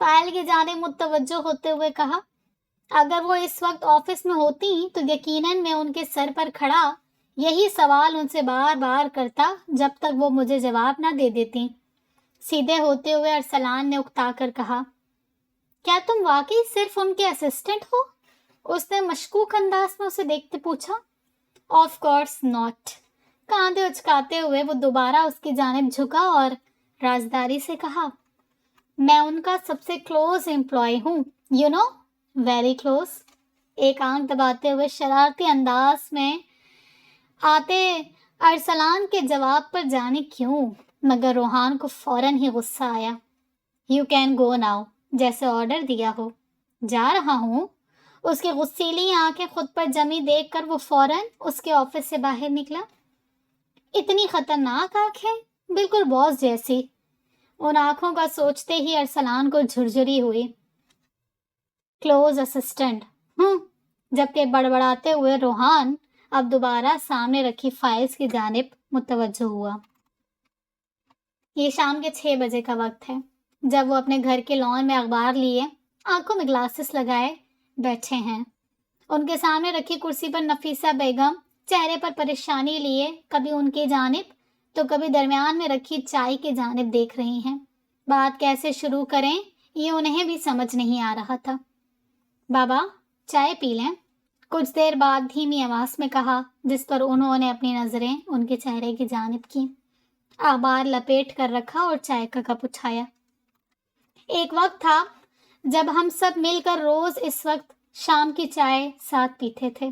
File کی جانب متوجہ ہوتے ہوئے کہا، اگر وہ اس وقت آفس میں ہوتی تو یقیناً میں ان کے سر پر کھڑا یہی سوال ان سے بار بار کرتا جب تک وہ مجھے جواب نہ دے دیتی۔ سیدھے ہوتے ہوئے ارسلان نے اکتا کر کہا، کیا تم واقعی صرف ان کے اسسٹنٹ ہو؟ اس نے مشکوک انداز میں اسے دیکھتے پوچھا۔ Of course not. کاندھے اچکاتے ہوئے وہ دوبارہ اس کی جانب جھکا اور رازداری سے کہا، میں ان کا سب سے کلوز امپلائی ہوں، یو نو، ویری کلوز۔ ایک آنکھ دباتے ہوئے شرارتی انداز میں آتے ارسلان کے جواب پر جانے کیوں، مگر روحان کو فوراً ہی غصہ آیا۔ یو کین گو ناؤ، جیسے آرڈر دیا ہو۔ جا رہا ہوں۔ اس کی غصیلی آنکھیں خود پر جمی دیکھ کر وہ فوراً اس کے آفس سے باہر نکلا۔ اتنی خطرناک آنکھیں، بالکل باس جیسی۔ ان آنکھوں کا سوچتے ہی ارسلان کو جھرجھری ہوئی۔ کلوز اسسٹنٹ، جبکہ بڑبڑاتے ہوئے روحان اب دوبارہ سامنے رکھی فائلز کی جانب متوجہ ہوا۔ یہ شام کے 6 بجے کا وقت ہے جب وہ اپنے گھر کے لان میں اخبار لیے، آنکھوں میں گلاسز لگائے بیٹھے ہیں۔ ان کے سامنے رکھی کرسی پر نفیسہ بیگم چہرے پر پریشانی لیے کبھی ان کی جانب تو کبھی درمیان میں رکھی چائے کی جانب دیکھ رہی ہیں۔ بات کیسے شروع کریں یہ انہیں بھی سمجھ نہیں آ رہا تھا۔ بابا، چائے پی لیں؟ کچھ دیر بعد دھیمی آواز میں کہا، جس پر انہوں نے اپنی نظریں ان کے چہرے کی جانب کی۔ اخبار لپیٹ کر رکھا اور چائے کا کپ اٹھایا۔ ایک وقت تھا جب ہم سب مل کر روز اس وقت شام کی چائے ساتھ پیتے تھے۔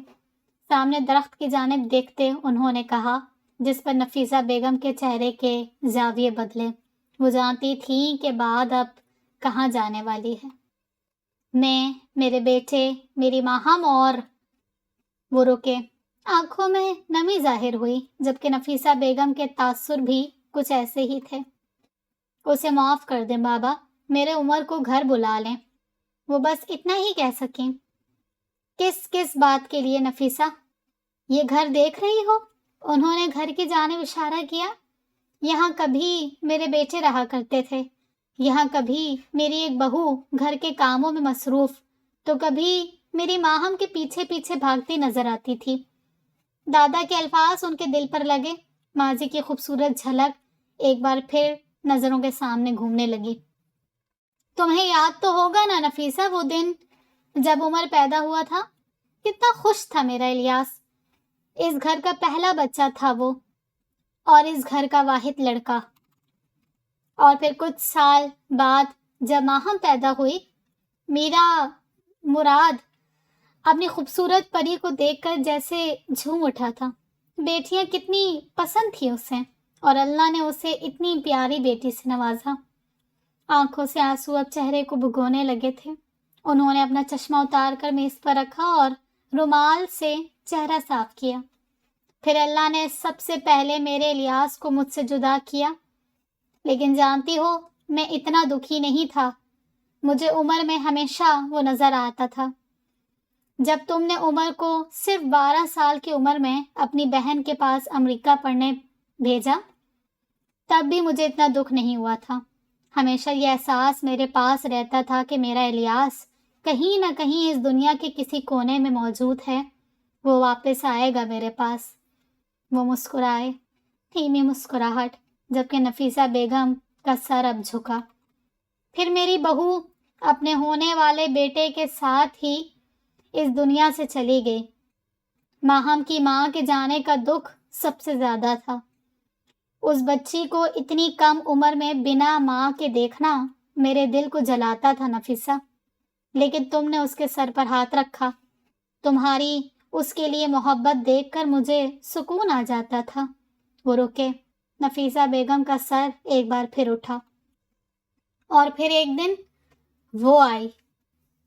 سامنے درخت کی جانب دیکھتے انہوں نے کہا، جس پر نفیسہ بیگم کے چہرے کے زاویے بدلے۔ وہ جانتی تھیں کہ بعد اب کہاں جانے والی ہے۔ میں، میرے بیٹے، میری ماہم اور… وہ رکے۔ آنکھوں میں نمی ظاہر ہوئی، جبکہ نفیسہ بیگم کے تاثر بھی کچھ ایسے ہی تھے۔ اسے معاف کر دیں بابا، میرے عمر کو گھر بلا لیں۔ وہ بس اتنا ہی کہہ سکیں۔ کس بات کے لیے نفیسہ؟ یہ گھر دیکھ رہی ہو؟ انہوں نے گھر کی جانب اشارہ کیا۔ یہاں کبھی میرے بیٹے رہا کرتے تھے۔ یہاں کبھی میری ایک بہو گھر کے کاموں میں مصروف تو کبھی میری ماہم کے پیچھے پیچھے بھاگتی نظر آتی تھی۔ دادا کے الفاظ ان کے دل پر لگے۔ ماضی کی خوبصورت جھلک ایک بار پھر نظروں کے سامنے گھومنے لگی۔ تمہیں یاد تو ہوگا نا نفیسہ، وہ دن جب عمر پیدا ہوا تھا؟ کتنا خوش تھا میرا الیاس۔ اس گھر کا پہلا بچہ تھا وہ، اور اس گھر کا واحد لڑکا۔ اور پھر کچھ سال بعد جب ماہم پیدا ہوئی، میرا مراد اپنی خوبصورت پری کو دیکھ کر جیسے جھوم اٹھا تھا۔ بیٹیاں کتنی پسند تھی اسے، اور اللہ نے اسے اتنی پیاری بیٹی سے نوازا۔ آنکھوں سے آنسو اب چہرے کو بھگونے لگے تھے۔ انہوں نے اپنا چشمہ اتار کر میز پر رکھا اور رومال سے چہرہ صاف کیا۔ پھر اللہ نے سب سے پہلے میرے الیاس کو مجھ سے جدا کیا، لیکن جانتی ہو میں اتنا دکھی نہیں تھا۔ مجھے عمر میں ہمیشہ وہ نظر آتا تھا۔ جب تم نے عمر کو صرف 12 سال کی عمر میں اپنی بہن کے پاس امریکہ پڑھنے بھیجا، تب بھی مجھے اتنا دکھ نہیں ہوا تھا۔ ہمیشہ یہ احساس میرے پاس رہتا تھا کہ میرا الیاس کہیں نہ کہیں اس دنیا کے کسی کونے میں موجود ہے۔ وہ واپس آئے گا میرے پاس۔ وہ مسکرائے، دھیمی مسکراہٹ، جبکہ نفیسہ بیگم کا سر اب جھکا۔ پھر میری بہو اپنے ہونے والے بیٹے کے ساتھ ہی اس دنیا سے چلی گئی۔ ماہم کی ماں کے جانے کا دکھ سب سے زیادہ تھا۔ اس بچی کو اتنی کم عمر میں بنا ماں کے دیکھنا میرے دل کو جلاتا تھا نفیسہ، لیکن تم نے اس کے سر پر ہاتھ رکھا۔ تمہاری اس کے لیے محبت دیکھ کر مجھے سکون آ جاتا تھا۔ وہ رکے۔ نفیسہ بیگم کا سر ایک بار پھر اٹھا۔ اور پھر ایک دن وہ آئی۔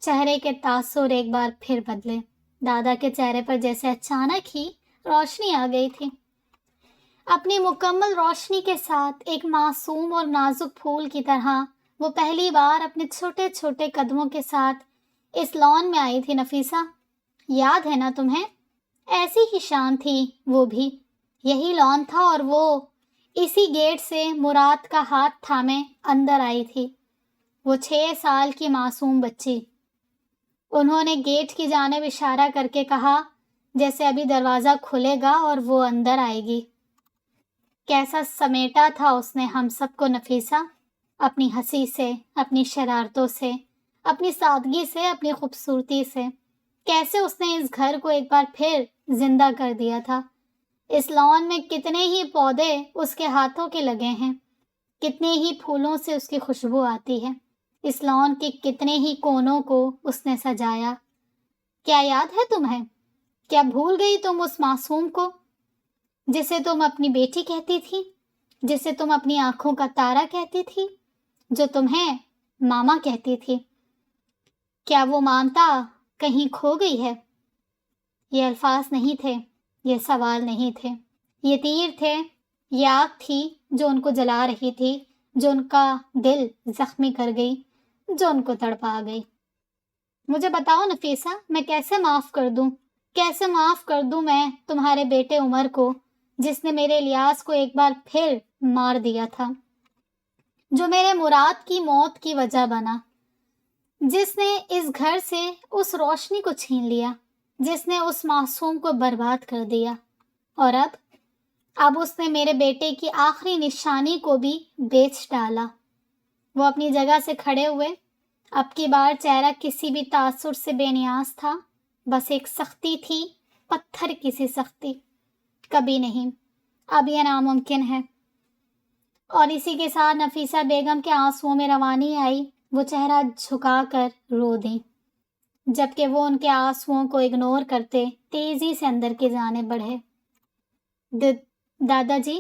چہرے کے تاثر ایک بار پھر بدلے۔ دادا کے چہرے پر جیسے اچانک ہی روشنی آ گئی تھی۔ اپنی مکمل روشنی کے ساتھ ایک معصوم اور نازک پھول کی طرح وہ پہلی بار اپنے چھوٹے چھوٹے قدموں کے ساتھ اس لان میں آئی تھی نفیسہ۔ یاد ہے نا تمہیں؟ ایسی ہی شان تھی وہ بھی۔ یہی لان تھا اور وہ اسی گیٹ سے مراد کا ہاتھ تھامے اندر آئی تھی۔ وہ 6 سال کی معصوم بچی۔ انہوں نے گیٹ کی جانب اشارہ کر کے کہا جیسے ابھی دروازہ کھلے گا اور وہ اندر آئے گی۔ کیسا سمیٹا تھا اس نے ہم سب کو نفیسہ، اپنی ہنسی سے، اپنی شرارتوں سے، اپنی سادگی سے، اپنی خوبصورتی سے۔ کیسے اس نے اس گھر کو ایک بار پھر زندہ کر دیا تھا۔ اس لان میں کتنے ہی پودے اس کے ہاتھوں کے لگے ہیں، کتنے ہی پھولوں سے اس کی خوشبو آتی ہے۔ اس لان کے کتنے ہی کونوں کو اس نے سجایا۔ کیا یاد ہے تمہیں؟ کیا بھول گئی تم اس معصوم کو جسے تم اپنی بیٹی کہتی تھی، جسے تم اپنی آنکھوں کا تارا کہتی تھی، جو تمہیں ماما کہتی تھی؟ کیا وہ مامتا کہیں کھو گئی ہے؟ یہ الفاظ نہیں تھے، یہ سوال نہیں تھے، یہ تیر تھے، یہ آگ تھی جو ان کو جلا رہی تھی، جو ان کا دل زخمی کر گئی، جو ان کو تڑپا گئی۔ مجھے بتاؤ نفیسہ، میں کیسے معاف کر دوں؟ کیسے معاف کر دوں میں تمہارے بیٹے عمر کو، جس نے میرے الیاس کو ایک بار پھر مار دیا تھا، جو میرے مراد کی موت کی وجہ بنا، جس نے اس گھر سے اس روشنی کو چھین لیا، جس نے اس معصوم کو برباد کر دیا، اور اب اس نے میرے بیٹے کی آخری نشانی کو بھی بیچ ڈالا۔ وہ اپنی جگہ سے کھڑے ہوئے۔ اب کی بار چہرہ کسی بھی تاثر سے بے نیاز تھا، بس ایک سختی تھی، پتھر کی سی سختی۔ کبھی نہیں، اب یہ ناممکن ہے۔ اور اسی کے ساتھ نفیسہ بیگم کے آنسوؤں میں روانی آئی۔ وہ چہرہ جھکا کر رو دیں، جبکہ وہ ان کے آنسوؤں کو اگنور کرتے تیزی سے اندر کی جانب بڑھے۔ دادا جی،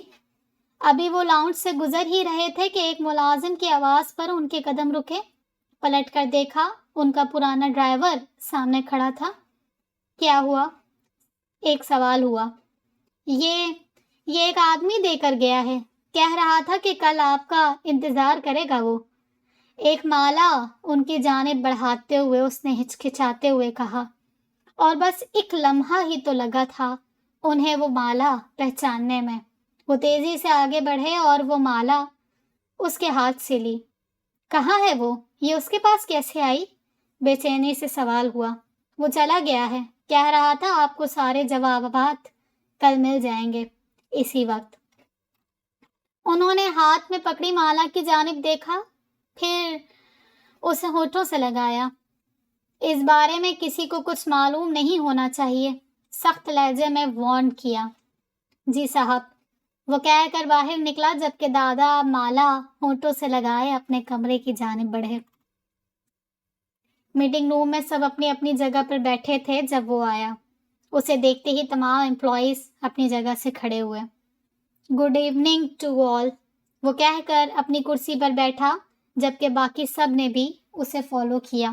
ابھی وہ لاؤنج سے گزر ہی رہے تھے کہ ایک ملازم کی آواز پر ان کے قدم رکے۔ پلٹ کر دیکھا، ان کا پرانا ڈرائیور سامنے کھڑا تھا۔ کیا ہوا؟ ایک سوال ہوا۔ یہ ایک آدمی دے کر گیا ہے، کہہ رہا تھا کہ کل آپ کا انتظار کرے گا وہ۔ ایک مالا ان کی جانب بڑھاتے ہوئے اس نے ہچکچاتے ہوئے کہا، اور بس ایک لمحہ ہی تو لگا تھا انہیں وہ مالا پہچاننے میں۔ وہ تیزی سے آگے بڑھے اور وہ مالا اس کے ہاتھ سے لی۔ کہاں ہے وہ؟ یہ اس کے پاس کیسے آئی؟ بے چینی سے سوال ہوا۔ وہ چلا گیا ہے، کہہ رہا تھا آپ کو سارے جوابات کل مل جائیں گے اسی وقت۔ انہوں نے ہاتھ میں پکڑی مالا کی جانب دیکھا، پھر اسے ہونٹوں سے لگایا۔ اس بارے میں کسی کو کچھ معلوم نہیں ہونا چاہیے، سخت لہجے میں وارن کیا۔ جی صاحب، وہ کہہ کر باہر نکلا، جبکہ دادا مالا ہونٹوں سے لگائے اپنے کمرے کی جانب بڑھے۔ میٹنگ روم میں سب اپنی اپنی جگہ پر بیٹھے تھے جب وہ آیا۔ اسے دیکھتے ہی تمام امپلائیز اپنی جگہ سے کھڑے ہوئے۔ گڈ ایوننگ ٹو آل، وہ کہہ کر اپنی کرسی پر بیٹھا، جبکہ باقی سب نے بھی اسے فالو کیا۔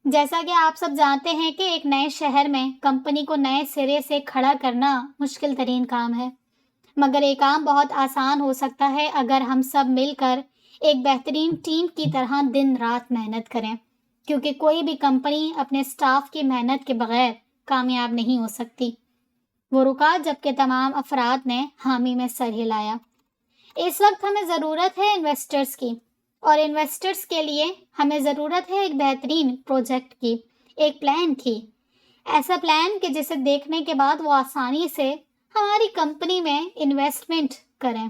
جیسا کہ آپ سب جانتے ہیں کہ ایک نئے شہر میں کمپنی کو نئے سرے سے کھڑا کرنا مشکل ترین کام ہے، مگر یہ کام بہت آسان ہو سکتا ہے اگر ہم سب مل کر ایک بہترین ٹیم کی طرح دن رات محنت کریں، کیونکہ کوئی بھی کمپنی اپنے سٹاف کی محنت کے بغیر کامیاب نہیں ہو سکتی۔ وہ رکا، جبکہ تمام افراد نے حامی میں سر ہلایا۔ اس وقت ہمیں ضرورت ہے انویسٹرز کی، اور انویسٹرز کے لیے ہمیں ضرورت ہے ایک بہترین پروجیکٹ کی، ایک پلان کی، ایسا پلان کہ جسے دیکھنے کے بعد وہ آسانی سے ہماری کمپنی میں انویسٹمنٹ کریں۔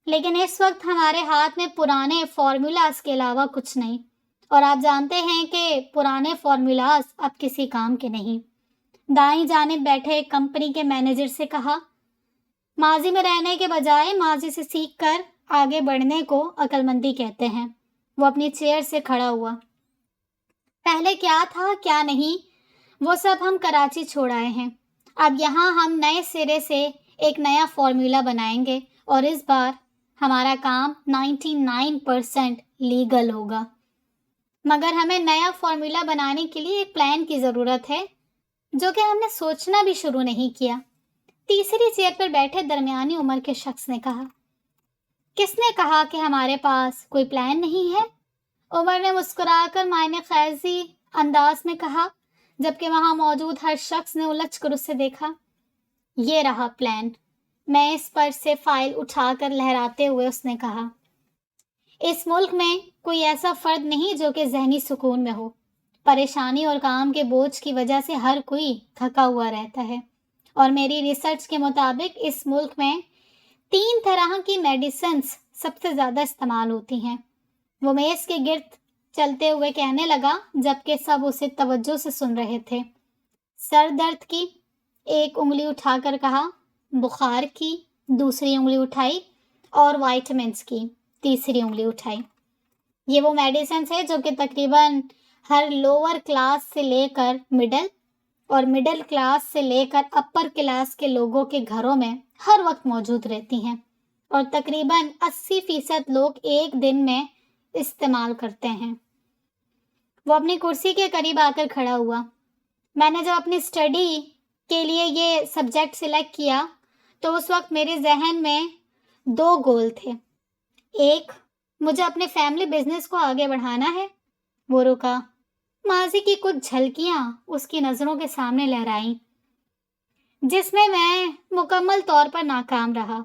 لیکن اس وقت ہمارے ہاتھ میں پرانے فارمولاز کے علاوہ کچھ نہیں، اور آپ جانتے ہیں کہ پرانے فارمولاز اب کسی کام کے نہیں۔ دائیں جانب بیٹھے ایک کمپنی کے مینیجر سے کہا، ماضی میں رہنے کے بجائے ماضی سے سیکھ کر آگے بڑھنے کو عقل مندی کہتے ہیں۔ وہ اپنی چیئر سے کھڑا ہوا۔ پہلے کیا تھا کیا نہیں، وہ سب ہم کراچی چھوڑ آئے ہیں۔ اب یہاں ہم نئے سرے سے ایک نیا فارمولا بنائیں گے، اور اس بار ہمارا کام 99% لیگل ہوگا۔ مگر ہمیں نیا فارمولا بنانے کے لیے ایک پلان کی ضرورت ہے، جو کہ ہم نے سوچنا بھی شروع نہیں کیا۔ تیسری چیئر پر بیٹھے درمیانی عمر کے شخص نے کہا۔ کس نے کہا کہ ہمارے پاس کوئی پلان نہیں ہے؟ عمر نے مسکرا کر معنی خیزی انداز میں کہا، جبکہ وہاں موجود ہر شخص نے الجھ کر اسے دیکھا۔ یہ رہا پلان، میں اس پر سے فائل اٹھا کر لہراتے ہوئے اس نے کہا، اس ملک میں کوئی ایسا فرد نہیں جو کہ ذہنی سکون میں ہو۔ پریشانی اور کام کے بوجھ کی وجہ سے ہر کوئی تھکا ہوا رہتا ہے، اور میری ریسرچ کے مطابق اس ملک میں 3 طرح کی میڈیسنز سب سے زیادہ استعمال ہوتی ہیں۔ وہ میز کے گرد چلتے ہوئے کہنے لگا جبکہ سب اسے توجہ سے سن رہے تھے۔ سر درد کی، ایک انگلی اٹھا کر کہا، بخار کی، دوسری انگلی اٹھائی، اور وائٹامنس کی، تیسری انگلی اٹھائی۔ یہ وہ میڈیسنز ہے جو کہ تقریباً ہر لوور کلاس سے لے کر مڈل اور مڈل کلاس سے لے کر اپر کلاس کے لوگوں کے گھروں میں ہر وقت موجود رہتی ہیں، اور تقریباً 80% لوگ ایک دن میں استعمال کرتے ہیں۔ وہ اپنی کرسی کے قریب آ کر کھڑا ہوا۔ میں نے جب اپنی اسٹڈی کے لیے یہ سبجیکٹ سلیکٹ کیا تو اس وقت میرے ذہن میں 2 گول تھے۔ ایک، مجھے اپنے فیملی بزنس کو آگے بڑھانا ہے۔ وہ رکا۔ ماضی کی کچھ جھلکیاں اس کی نظروں کے سامنے لہرائیں، جس میں مکمل طور پر ناکام رہا۔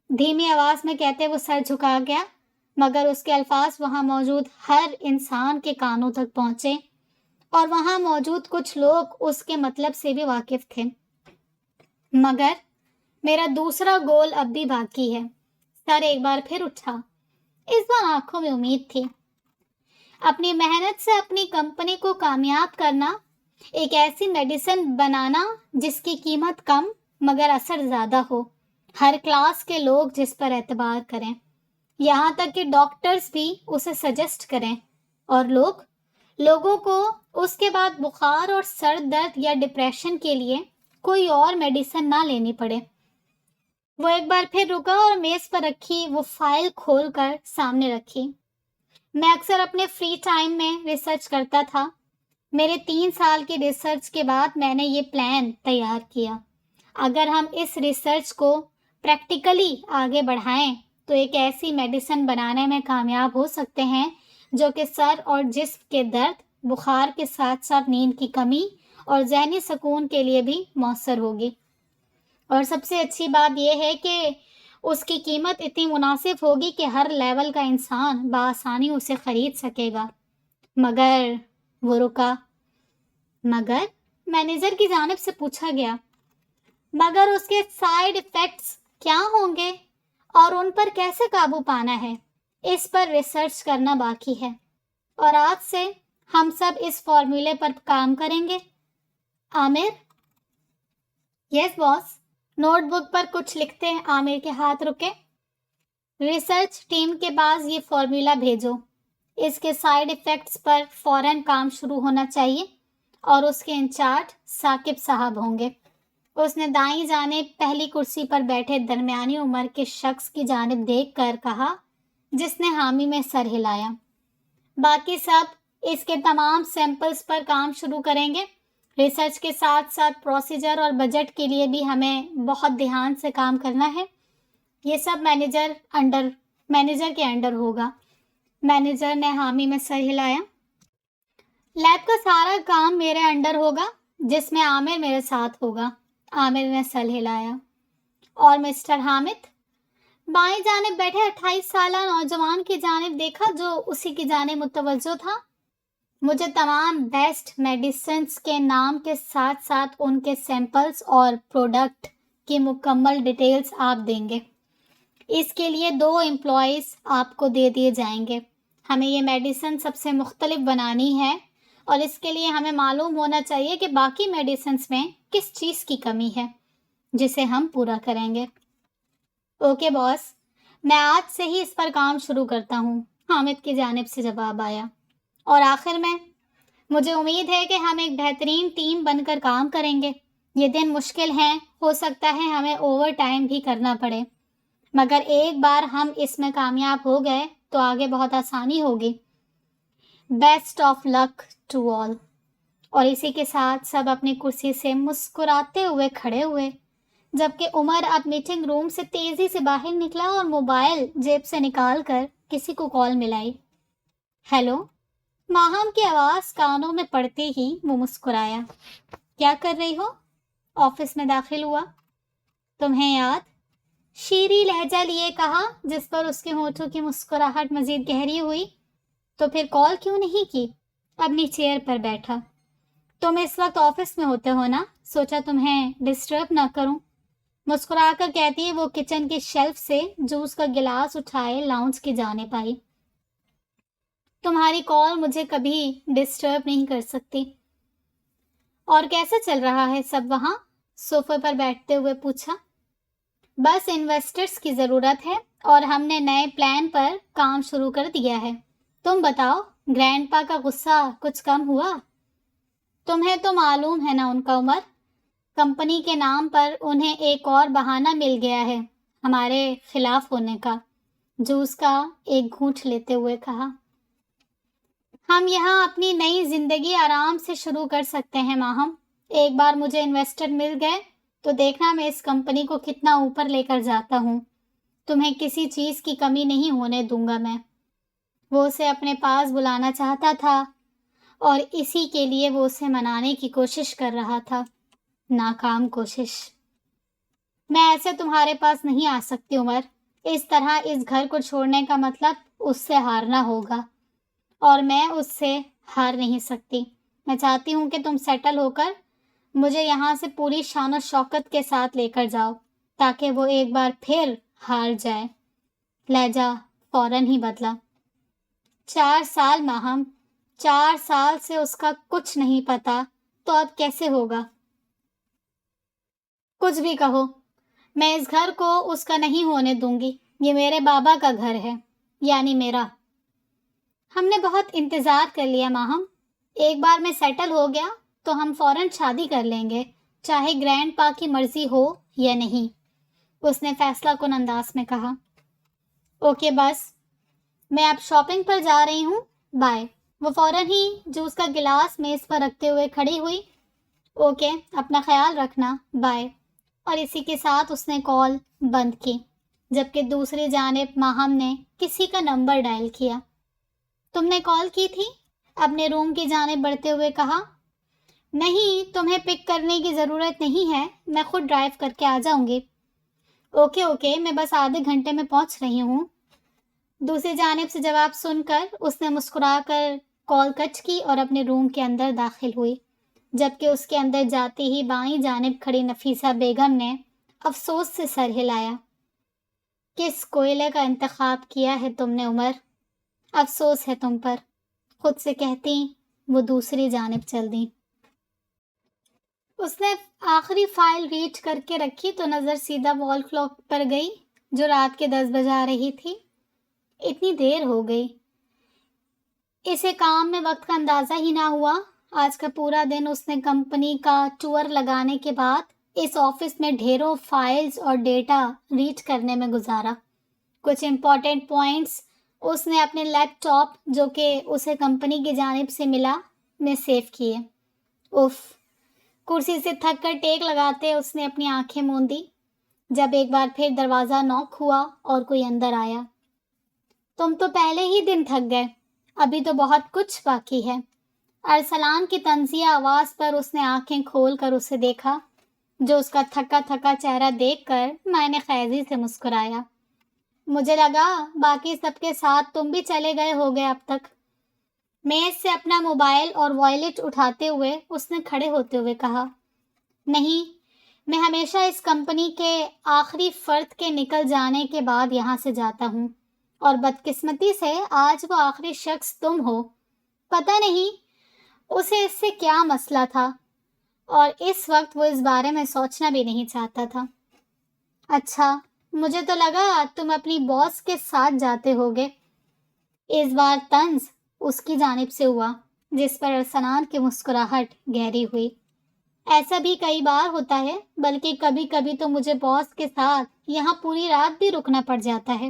دھیمی آواز میں کہتے وہ سر جھکا گیا، مگر اس کے الفاظ وہاں موجود ہر انسان کے کانوں تک پہنچے، اور وہاں موجود کچھ لوگ اس کے مطلب سے بھی واقف تھے۔ مگر میرا دوسرا گول اب بھی باقی ہے۔ سر ایک بار پھر اٹھا۔ اس بار آنکھوں میں امید تھی۔ اپنی محنت سے اپنی کمپنی کو کامیاب کرنا، ایک ایسی میڈیسن بنانا جس کی قیمت کم مگر اثر زیادہ ہو، ہر کلاس کے لوگ جس پر اعتبار کریں، یہاں تک کہ ڈاکٹرز بھی اسے سجیسٹ کریں، اور لوگوں کو اس کے بعد بخار اور سر درد یا ڈپریشن کے لیے کوئی اور میڈیسن نہ لینی پڑے۔ وہ ایک بار پھر رکا اور میز پر رکھی وہ فائل کھول کر سامنے رکھی۔ میں اکثر اپنے فری ٹائم میں ریسرچ کرتا تھا۔ میرے 3 سال کی ریسرچ کے بعد میں نے یہ پلان تیار کیا۔ اگر ہم اس ریسرچ کو پریکٹیکلی آگے بڑھائیں تو ایک ایسی میڈیسن بنانے میں کامیاب ہو سکتے ہیں جو کہ سر اور جسم کے درد، بخار کے ساتھ ساتھ نیند کی کمی اور ذہنی سکون کے لیے بھی مؤثر ہوگی۔ اور سب سے اچھی بات یہ ہے کہ اس کی قیمت اتنی مناسب ہوگی کہ ہر لیول کا انسان بآسانی اسے خرید سکے گا۔ مگر وہ رکا۔ مگر مینیجر کی جانب سے پوچھا گیا، مگر اس کے سائیڈ ایفیکٹس کیا ہوں گے اور ان پر کیسے قابو پانا ہے؟ اس پر ریسرچ کرنا باقی ہے، اور آج سے ہم سب اس فارمولے پر کام کریں گے۔ عامر؟ یس باس۔ نوٹ بک پر کچھ لکھتے ہیں عامر کے ہاتھ رکے۔ ریسرچ ٹیم کے پاس یہ فارمولا بھیجو۔ اس کے سائیڈ ایفیکٹس پر فوراً کام شروع ہونا چاہیے، اور اس کے انچارج ثاقب صاحب ہوں گے۔ اس نے دائیں جانب پہلی کرسی پر بیٹھے درمیانی عمر کے شخص کی جانب دیکھ کر کہا، جس نے حامی میں سر ہلایا۔ باقی سب اس کے تمام سیمپلز پر کام شروع کریں گے۔ ریسرچ کے ساتھ ساتھ پروسیجر اور بجٹ کے لیے بھی ہمیں بہت دھیان سے کام کرنا ہے۔ یہ سب مینیجر کے انڈر ہوگا۔ مینیجر نے حامی میں سر ہلایا۔ لیب کا سارا کام میرے انڈر ہوگا، جس میں عامر میرے ساتھ ہوگا۔ عامر نے سر ہلایا۔ اور مسٹر حامد؟ بائیں جانب بیٹھے 28 سالہ نوجوان کی جانب دیکھا جو اسی کی جانب متوجہ تھا۔ مجھے تمام بیسٹ میڈیسنز کے نام کے ساتھ ساتھ ان کے سیمپلز اور پروڈکٹ کی مکمل ڈیٹیلز آپ دیں گے۔ اس کے لیے 2 امپلائیز آپ کو دے دیے جائیں گے۔ ہمیں یہ میڈیسن سب سے مختلف بنانی ہے، اور اس کے لیے ہمیں معلوم ہونا چاہیے کہ باقی میڈیسنز میں کس چیز کی کمی ہے جسے ہم پورا کریں گے۔ اوکے باس، میں آج سے ہی اس پر کام شروع کرتا ہوں، حامد کی جانب سے جواب آیا۔ اور آخر میں مجھے امید ہے کہ ہم ایک بہترین ٹیم بن کر کام کریں گے۔ یہ دن مشکل ہیں، ہو سکتا ہے ہمیں اوور ٹائم بھی کرنا پڑے، مگر ایک بار ہم اس میں کامیاب ہو گئے تو آگے بہت آسانی ہوگی۔ Best of luck to all. اور اسی کے ساتھ سب اپنی کرسی سے مسکراتے ہوئے کھڑے ہوئے، جبکہ عمر اب میٹنگ روم سے تیزی سے باہر نکلا اور موبائل جیب سے نکال کر کسی کو کال ملائی۔ ہیلو؟ ماہم کی آواز کانوں میں پڑتے ہی وہ مسکرایا۔ کیا کر رہی ہو؟ آفس میں داخل ہوا۔ تمہیں یاد؟ شیریں لہجہ لیے کہا، جس پر اس کے ہونٹوں کی مسکراہٹ مزید گہری ہوئی۔ تو پھر کال کیوں نہیں کی؟ اپنی چیئر پر بیٹھا۔ تم اس وقت آفس میں ہوتے ہو نا، سوچا تمہیں ڈسٹرب نہ کروں، مسکرا کر کہتی ہے وہ کچن کی شیلف سے جوس کا گلاس اٹھائے لاؤنج کی جانب آئی۔ تمہاری کال مجھے کبھی ڈسٹرب نہیں کر سکتی۔ اور کیسا چل رہا ہے سب وہاں؟ صوفے پر بیٹھتے ہوئے پوچھا۔ بس انویسٹرز کی ضرورت ہے اور ہم نے نئے پلان پر کام شروع کر دیا ہے۔ تم بتاؤ، گرینڈ پا کا غصہ کچھ کم ہوا؟ تمہیں تو معلوم ہے نا ان کا عمر، کمپنی کے نام پر انہیں ایک اور بہانہ مل گیا ہے ہمارے خلاف ہونے کا، جوس کا ایک گھونٹ لیتے ہوئے کہا۔ ہم یہاں اپنی نئی زندگی آرام سے شروع کر سکتے ہیں ماہم، ایک بار مجھے انویسٹر مل گئے تو دیکھنا میں اس کمپنی کو کتنا اوپر لے کر جاتا ہوں، تمہیں کسی چیز کی کمی نہیں ہونے دوں گا میں۔ وہ اسے اپنے پاس بلانا چاہتا تھا اور اسی کے لیے وہ اسے منانے کی کوشش کر رہا تھا، ناکام کوشش۔ میں ایسے تمہارے پاس نہیں آ سکتی عمر، اس طرح اس گھر کو چھوڑنے کا مطلب اس سے ہارنا ہوگا اور میں اس سے ہار نہیں سکتی۔ میں چاہتی ہوں کہ تم سیٹل ہو کر مجھے یہاں سے پوری شان و شوکت کے ساتھ لے کر جاؤ تاکہ وہ ایک بار پھر ہار جائے۔ لہجہ فوراً ہی بدلا۔ 4 سال ماہم، 4 سال سے اس کا کچھ نہیں پتا، تو اب کیسے ہوگا؟ کچھ بھی کہو، میں اس گھر کو اس کا نہیں ہونے دوں گی، یہ میرے بابا کا گھر ہے، یعنی میرا۔ ہم نے بہت انتظار کر لیا ماہم، ایک بار میں سیٹل ہو گیا تو ہم فوراً شادی کر لیں گے، چاہے گرینڈ پا کی مرضی ہو یا نہیں، اس نے فیصلہ کن انداز میں کہا۔ اوکے بس، میں اب شاپنگ پر جا رہی ہوں، بائے۔ وہ فوراً ہی جوس کا گلاس میز پر رکھتے ہوئے کھڑی ہوئی۔ اوکے، اپنا خیال رکھنا، بائے۔ اور اسی کے ساتھ اس نے کال بند کی، جبکہ دوسری جانب ماہم نے کسی کا نمبر ڈائل کیا۔ تم نے کال کی تھی؟ اپنے روم کی جانب بڑھتے ہوئے کہا۔ نہیں، تمہیں پک کرنے کی ضرورت نہیں ہے، میں خود ڈرائیو کر کے آ جاؤں گی۔ اوکے، میں بس آدھے گھنٹے میں پہنچ رہی ہوں۔ دوسری جانب سے جواب سن کر اس نے مسکرا کر کال کٹ کی اور اپنے روم کے اندر داخل ہوئی، جبکہ اس کے اندر جاتے ہی بائیں جانب کھڑی نفیسہ بیگم نے افسوس سے سر ہلایا۔ کس کوئلے کا انتخاب کیا ہے تم نے عمر؟ افسوس ہے تم پر، خود سے کہتی وہ دوسری جانب چل دی۔ اس نے آخری فائل ریڈ کر کے رکھی تو نظر سیدھا وال کلاک پر گئی جو رات کے 10 بجا رہی تھی۔ اتنی دیر ہو گئی، اسے کام میں وقت کا اندازہ ہی نہ ہوا۔ آج کا پورا دن اس نے کمپنی کا ٹور لگانے کے بعد اس آفس میں ڈھیروں فائلز اور ڈیٹا ریڈ کرنے میں گزارا۔ کچھ امپورٹنٹ پوائنٹس اس نے اپنے لیپ ٹاپ جو کہ اسے کمپنی کی جانب سے ملا میں سیو کیے۔ اف، کرسی سے تھک کر ٹیک لگاتے اس نے اپنی آنکھیں موندی جب ایک بار پھر دروازہ نوک ہوا اور کوئی اندر آیا۔ تم تو پہلے ہی دن تھک گئے، ابھی تو بہت کچھ باقی ہے۔ ارسلان کی طنزیہ آواز پر اس نے آنکھیں کھول کر اسے دیکھا، جو اس کا تھکا تھکا چہرہ دیکھ کر معنی خیزی سے مسکرایا۔ مجھے لگا باقی سب کے ساتھ تم بھی چلے گئے ہوگے اب تک۔ میز سے اپنا موبائل اور وائلٹ اٹھاتے ہوئے اس نے کھڑے ہوتے ہوئے کہا۔ نہیں، میں ہمیشہ اس کمپنی کے آخری فرد کے نکل جانے کے بعد یہاں سے جاتا ہوں، اور بدقسمتی سے آج وہ آخری شخص تم ہو۔ پتہ نہیں اسے اس سے کیا مسئلہ تھا، اور اس وقت وہ اس بارے میں سوچنا بھی نہیں چاہتا تھا۔ اچھا، مجھے تو لگا تم اپنی باس کے ساتھ جاتے ہوگے۔ اس بار طنز اس کی جانب سے ہوا، جس پر ارسلان کی مسکراہٹ گہری ہوئی۔ ایسا بھی کئی بار ہوتا ہے، بلکہ کبھی کبھی تو مجھے باس کے ساتھ یہاں پوری رات بھی رکنا پڑ جاتا ہے۔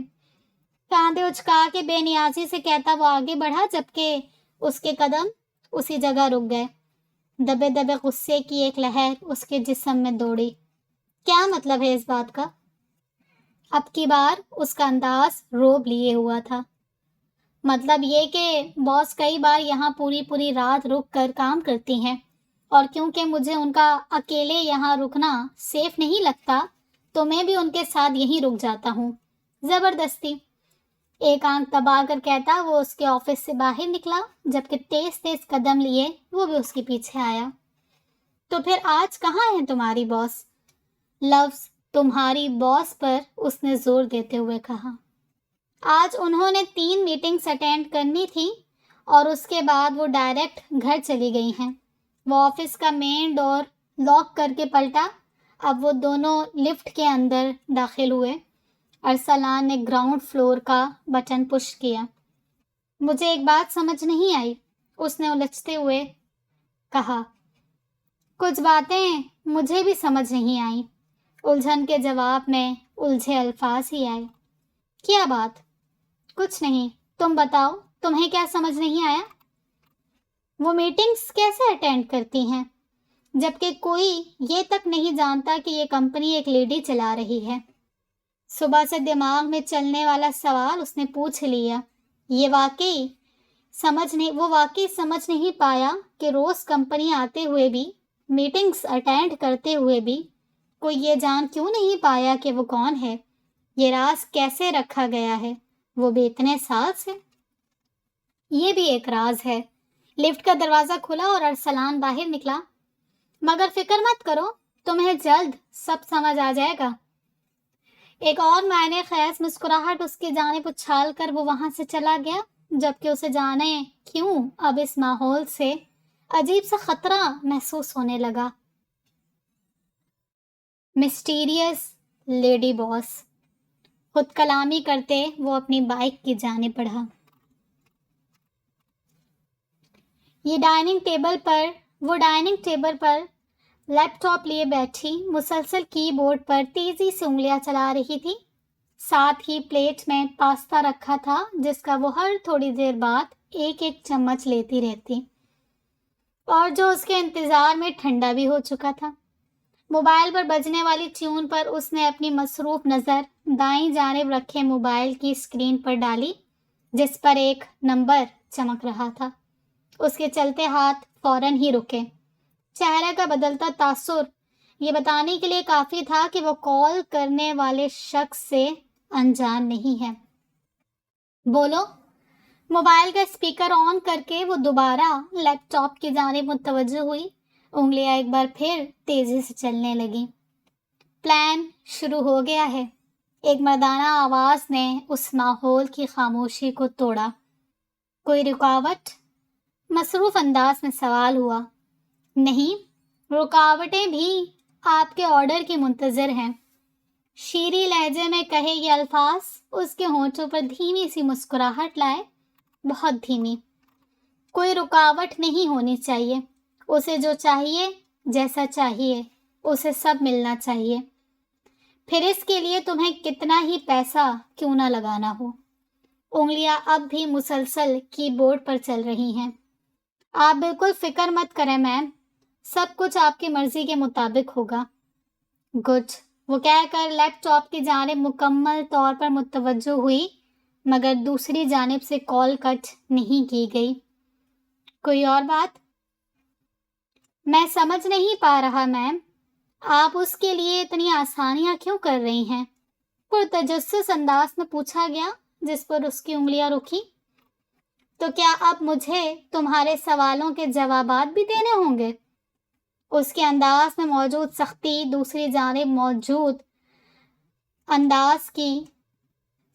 کاندھے اچکا کے بے نیازی سے کہتا وہ آگے بڑھا، جبکہ اس کے قدم اسی جگہ رک گئے۔ دبے دبے غصے کی ایک لہر اس کے جسم میں دوڑی۔ کیا مطلب ہے اس بات کا؟ اب کی بار اس کا انداز روب لیے ہوا تھا۔ مطلب یہ کہ باس کئی بار یہاں پوری رات رک کر کام کرتی ہیں، اور کیونکہ مجھے ان کا اکیلے یہاں رکنا سیف نہیں لگتا تو میں بھی ان کے ساتھ یہیں رک جاتا ہوں، زبردستی۔ ایک آنکھ دبا کر کہتا وہ اس کے آفس سے باہر نکلا، جبکہ تیز تیز قدم لیے وہ بھی اس کے پیچھے آیا۔ تو پھر آج کہاں ہے تمہاری باس؟ لفظ تمہاری باس پر اس نے زور دیتے ہوئے کہا۔ آج انہوں نے 3 میٹنگز اٹینڈ کرنی تھی اور اس کے بعد وہ ڈائریکٹ گھر چلی گئی ہیں۔ وہ آفس کا مین ڈور لاک کر کے پلٹا۔ اب وہ دونوں لفٹ کے اندر داخل ہوئے۔ ارسلان نے گراؤنڈ فلور کا بٹن پش کیا۔ مجھے ایک بات سمجھ نہیں آئی، اس نے الجھتے ہوئے کہا۔ کچھ باتیں مجھے بھی سمجھ نہیں آئیں، الجھن کے جواب میں الجھے الفاظ ہی آئے۔ کیا بات؟ کچھ نہیں، تم بتاؤ، تمہیں کیا سمجھ نہیں آیا؟ وہ میٹنگز کیسے اٹینڈ کرتی ہیں جبکہ کوئی یہ تک نہیں جانتا کہ یہ کمپنی ایک لیڈی چلا رہی ہے؟ صبح سے دماغ میں چلنے والا سوال اس نے پوچھ لیا۔ وہ واقعی سمجھ نہیں پایا کہ روز کمپنی آتے ہوئے بھی، میٹنگز اٹینڈ کرتے ہوئے بھی کوئی یہ جان کیوں نہیں پایا کہ وہ کون ہے، یہ راز کیسے رکھا گیا ہے وہ بھی اتنے سال سے۔ یہ بھی ایک راز ہے۔ لفٹ کا دروازہ کھلا اور ارسلان باہر نکلا۔ مگر فکر مت کرو، تمہیں جلد سب سمجھ آ جائے گا۔ ایک اور معنی خیز مسکراہٹ اس کی جانب اچھال کر وہ وہاں سے چلا گیا، جبکہ اسے جانے کیوں اب اس ماحول سے عجیب سا خطرہ محسوس ہونے لگا۔ مسٹیریس لیڈی باس۔ خود کلامی کرتے وہ اپنی بائک کی جانب بڑھا۔ وہ ڈائننگ ٹیبل پر لیپ ٹاپ لیے بیٹھی مسلسل کی بورڈ پر تیزی سے انگلیاں چلا رہی تھی۔ ساتھ ہی پلیٹ میں پاستا رکھا تھا جس کا وہ ہر تھوڑی دیر بعد ایک ایک چمچ لیتی رہتی اور جو اس کے انتظار میں ٹھنڈا بھی ہو چکا تھا۔ موبائل پر بجنے والی ٹیون پر اس نے اپنی مصروف نظر دائیں جانب رکھے موبائل کی اسکرین پر ڈالی جس پر ایک نمبر چمک رہا تھا۔ اس کے چلتے ہاتھ فوراً ہی رکے۔ چہرے کا بدلتا تاثر یہ بتانے کے لیے کافی تھا کہ وہ کال کرنے والے شخص سے انجان نہیں ہے۔ بولو۔ موبائل کا اسپیکر آن کر کے وہ دوبارہ لیپ ٹاپ کی جانب متوجہ ہوئی۔ انگلیاں ایک بار پھر تیزی سے چلنے لگیں۔ پلان شروع ہو گیا ہے، ایک مردانہ آواز نے اس ماحول کی خاموشی کو توڑا۔ کوئی رکاوٹ؟ مصروف انداز میں سوال ہوا۔ نہیں، رکاوٹیں بھی آپ کے آرڈر کی منتظر ہیں۔ شیریں لہجے میں کہے یہ الفاظ اس کے ہونٹوں پر دھیمی سی مسکراہٹ لائے، بہت دھیمی۔ کوئی رکاوٹ نہیں ہونی چاہیے، اسے جو چاہیے، جیسا چاہیے، اسے سب ملنا چاہیے، پھر اس کے لیے تمہیں کتنا ہی پیسہ کیوں نہ لگانا ہو۔ انگلیاں اب بھی مسلسل کی بورڈ پر چل رہی ہیں۔ آپ بالکل فکر مت کریں میم، سب کچھ آپ کی مرضی کے مطابق ہوگا۔ گڈ، وہ کہہ کر لیپ ٹاپ کی جانب مکمل طور پر متوجہ ہوئی، مگر دوسری جانب سے کال کٹ نہیں کی گئی۔ کوئی اور بات؟ میں سمجھ نہیں پا رہا میم، آپ اس کے لیے اتنی آسانیاں کیوں کر رہی ہیں؟ پرتجسس انداز میں پوچھا گیا، جس پر اس کی انگلیاں رکی۔ تو کیا اب مجھے تمہارے سوالوں کے جوابات بھی دینے ہوں گے؟ اس کے انداز میں موجود سختی دوسری جانب موجود انداز کی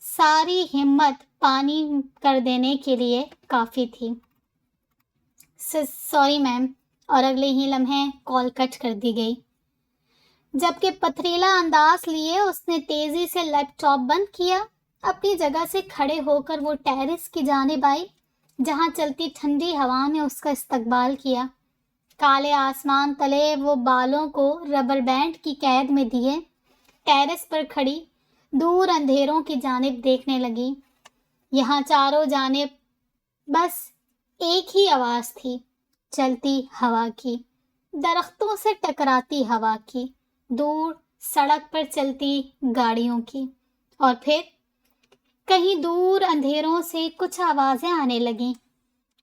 ساری ہمت پانی کر دینے کے لیے کافی تھی۔ سوری میم، اور اگلے ہی لمحے کال کٹ کر دی گئی۔ جبکہ پتھریلا انداز لیے اس نے تیزی سے لیپ ٹاپ بند کیا۔ اپنی جگہ سے کھڑے ہو کر وہ ٹیرس کی جانب آئی جہاں چلتی ٹھنڈی ہوا نے اس کا استقبال کیا۔ کالے آسمان تلے وہ بالوں کو ربر بینڈ کی قید میں دیے ٹیرس پر کھڑی دور اندھیروں کی جانب دیکھنے لگی۔ یہاں چاروں جانب بس ایک ہی آواز تھی، چلتی ہوا کی، درختوں سے ٹکراتی ہوا کی، دور سڑک پر چلتی گاڑیوں کی، اور پھر کہیں دور اندھیروں سے کچھ آوازیں آنے لگیں،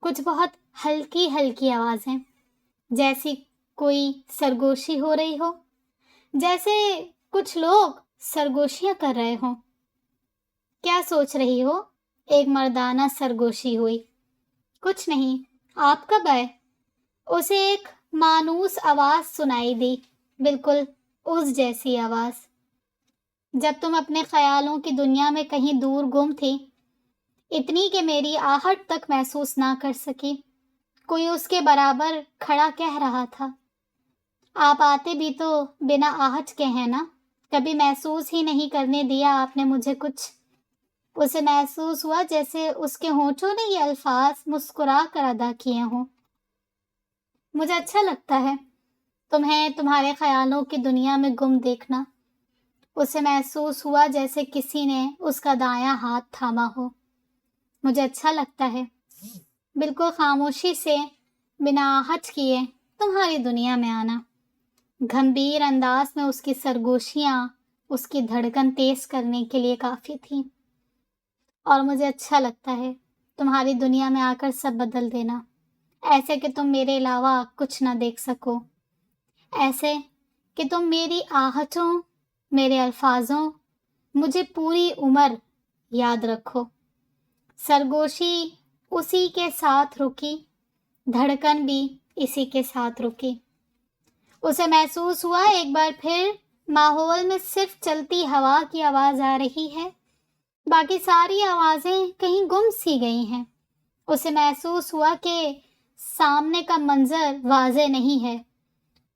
کچھ بہت ہلکی ہلکی آوازیں، جیسی کوئی سرگوشی ہو رہی ہو، جیسے کچھ لوگ سرگوشیاں کر رہے ہوں۔ کیا سوچ رہی ہو؟ ایک مردانہ سرگوشی ہوئی۔ کچھ نہیں، آپ کب آئے؟ اسے ایک مانوس آواز سنائی دی، بالکل اس جیسی آواز جب تم اپنے خیالوں کی دنیا میں کہیں دور گم تھی، اتنی کہ میری آہٹ تک محسوس نہ کر سکی۔ کوئی اس کے برابر کھڑا کہہ رہا تھا، آپ آتے بھی تو بنا آہٹ کے ہیں نا، کبھی محسوس ہی نہیں کرنے دیا آپ نے مجھے کچھ۔ اسے محسوس ہوا جیسے اس کے ہونٹوں نے یہ الفاظ مسکرا کر ادا کیے ہوں، مجھے اچھا لگتا ہے تمہیں تمہارے خیالوں کی دنیا میں گم دیکھنا۔ اسے محسوس ہوا جیسے کسی نے اس کا دایاں ہاتھ تھاما ہو۔ مجھے اچھا لگتا ہے بالکل خاموشی سے، بنا آہٹ کیے تمہاری دنیا میں آنا۔ گھمبیر انداز میں اس کی سرگوشیاں اس کی دھڑکن تیز کرنے کے لیے کافی تھیں۔ اور مجھے اچھا لگتا ہے تمہاری دنیا میں آ کر سب بدل دینا، ایسے کہ تم میرے علاوہ کچھ نہ دیکھ سکو، ایسے کہ تم میری آہٹوں، میرے الفاظوں، مجھے پوری عمر یاد رکھو۔ سرگوشی اسی کے ساتھ رکی، دھڑکن بھی اسی کے ساتھ رکی۔ اسے محسوس ہوا ایک بار پھر ماحول میں صرف چلتی ہوا کی آواز آ رہی ہے، باقی ساری آوازیں کہیں گم سی گئی ہیں۔ اسے محسوس ہوا کہ سامنے کا منظر واضح نہیں ہے،